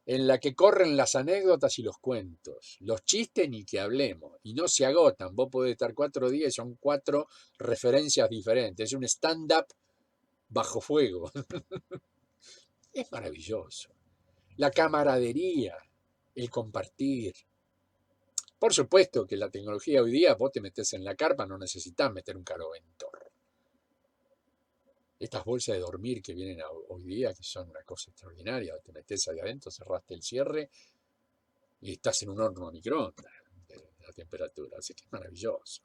en la que corren las anécdotas y los cuentos, los chistes ni que hablemos, y no se agotan, vos podés estar 4 días y son 4 referencias diferentes, es un stand-up bajo fuego. Es maravilloso. La camaradería, el compartir. Por supuesto que la tecnología hoy día, vos te metés en la carpa, no necesitas meter un caloventor. Estas bolsas de dormir que vienen hoy día, que son una cosa extraordinaria, te metes ahí adentro, cerraste el cierre y estás en un horno a microondas de la temperatura, así que es maravilloso.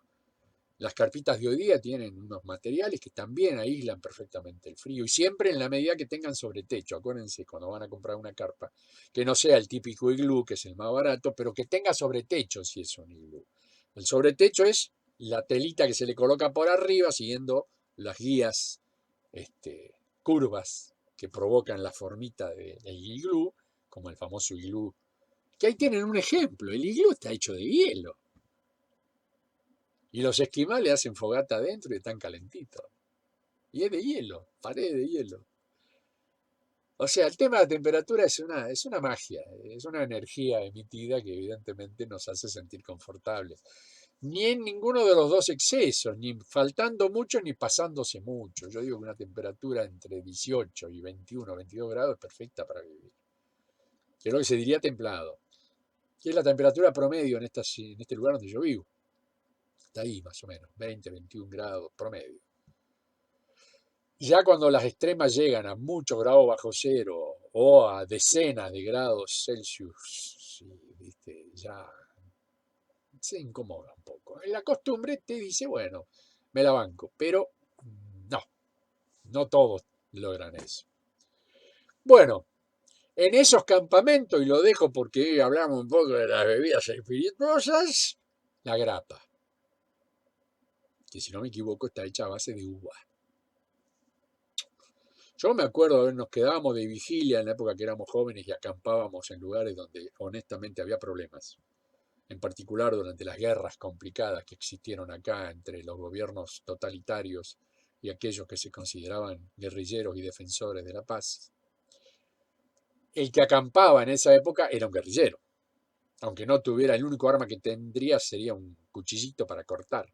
Las carpitas de hoy día tienen unos materiales que también aíslan perfectamente el frío y siempre en la medida que tengan sobretecho. Acuérdense cuando van a comprar una carpa, que no sea el típico iglú, que es el más barato, pero que tenga sobretecho si es un iglú. El sobretecho es la telita que se le coloca por arriba siguiendo las guías curvas que provocan la formita del iglú, como el famoso iglú, que ahí tienen un ejemplo, el iglú está hecho de hielo. Y los esquimales hacen fogata adentro y están calentitos. Y es de hielo, pared de hielo. O sea, el tema de la temperatura es una magia, es una energía emitida que evidentemente nos hace sentir confortables. Ni en ninguno de los dos excesos, ni faltando mucho ni pasándose mucho. Yo digo que una temperatura entre 18 y 21, 22 grados es perfecta para vivir. Que es lo que se diría templado. Que es la temperatura promedio en este lugar donde yo vivo. Está ahí más o menos, 20, 21 grados promedio. Ya cuando las extremas llegan a muchos grados bajo cero o a decenas de grados Celsius, sí, ¿viste? Ya se incomoda un poco. La costumbre te dice, bueno, me la banco, pero no, no todos logran eso. Bueno, en esos campamentos, y lo dejo porque hablamos un poco de las bebidas espirituosas, la grapa, que si no me equivoco está hecha a base de uva. Yo me acuerdo, nos quedábamos de vigilia en la época que éramos jóvenes y acampábamos en lugares donde honestamente había problemas. En particular durante las guerras complicadas que existieron acá entre los gobiernos totalitarios y aquellos que se consideraban guerrilleros y defensores de la paz. el que acampaba en esa época era un guerrillero. Aunque no tuviera, el único arma que tendría sería un cuchillito para cortar.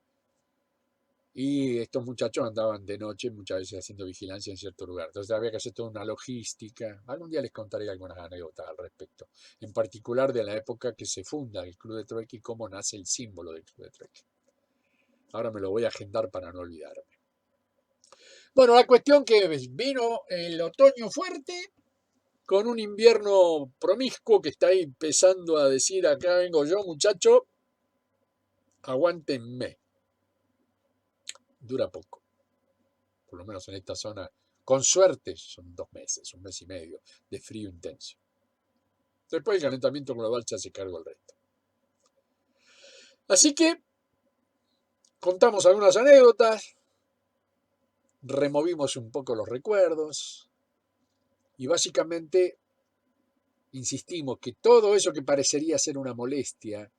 Y estos muchachos andaban de noche muchas veces haciendo vigilancia en cierto lugar. Entonces había que hacer toda una logística. Algún día les contaré algunas anécdotas al respecto. En particular de la época que se funda el Club de Trueque y cómo nace el símbolo del Club de Trueque. Ahora me lo voy a agendar para no olvidarme. Bueno, la cuestión que vino el otoño fuerte con un invierno promiscuo que está ahí empezando a decir, acá vengo yo, muchacho, aguántenme. Dura poco, por lo menos en esta zona. Con suerte son 2 meses, 1 mes y medio de frío intenso. Después el calentamiento global se hace cargo del resto. Así que contamos algunas anécdotas, removimos un poco los recuerdos y básicamente insistimos que todo eso que parecería ser una molestia,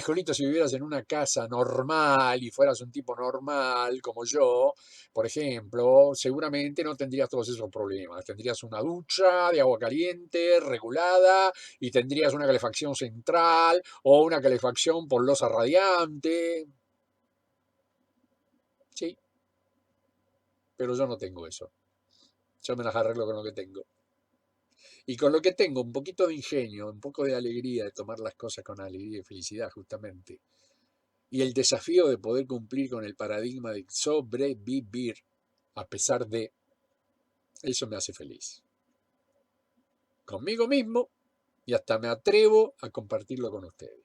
Jolito, si vivieras en una casa normal y fueras un tipo normal como yo, por ejemplo, seguramente no tendrías todos esos problemas. Tendrías una ducha de agua caliente, regulada, y tendrías una calefacción central o una calefacción por losa radiante. Sí, pero yo no tengo eso. Yo me las arreglo con lo que tengo. Y con lo que tengo, un poquito de ingenio, un poco de alegría, de tomar las cosas con alegría y felicidad, justamente. Y el desafío de poder cumplir con el paradigma de sobrevivir a pesar de, eso me hace feliz. Conmigo mismo y hasta me atrevo a compartirlo con ustedes.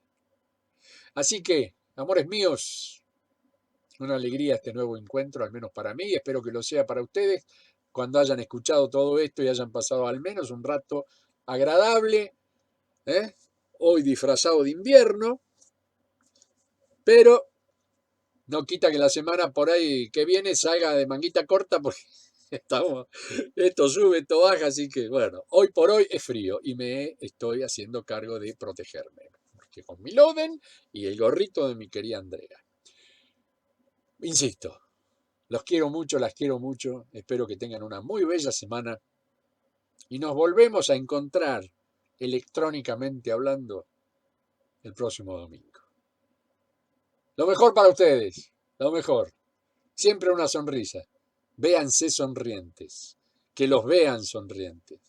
Así que, amores míos, una alegría este nuevo encuentro, al menos para mí, y espero que lo sea para ustedes, cuando hayan escuchado todo esto y hayan pasado al menos un rato agradable, hoy disfrazado de invierno, pero no quita que la semana por ahí que viene salga de manguita corta porque esto sube, esto baja, así que bueno, hoy por hoy es frío y me estoy haciendo cargo de protegerme. Porque con mi Loden y el gorrito de mi querida Andrea. Insisto, los quiero mucho, las quiero mucho, espero que tengan una muy bella semana y nos volvemos a encontrar electrónicamente hablando el próximo domingo. Lo mejor para ustedes, lo mejor. Siempre una sonrisa. Véanse sonrientes, que los vean sonrientes.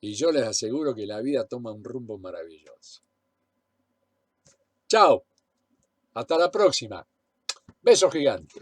Y yo les aseguro que la vida toma un rumbo maravilloso. Chao, hasta la próxima. Beso gigante.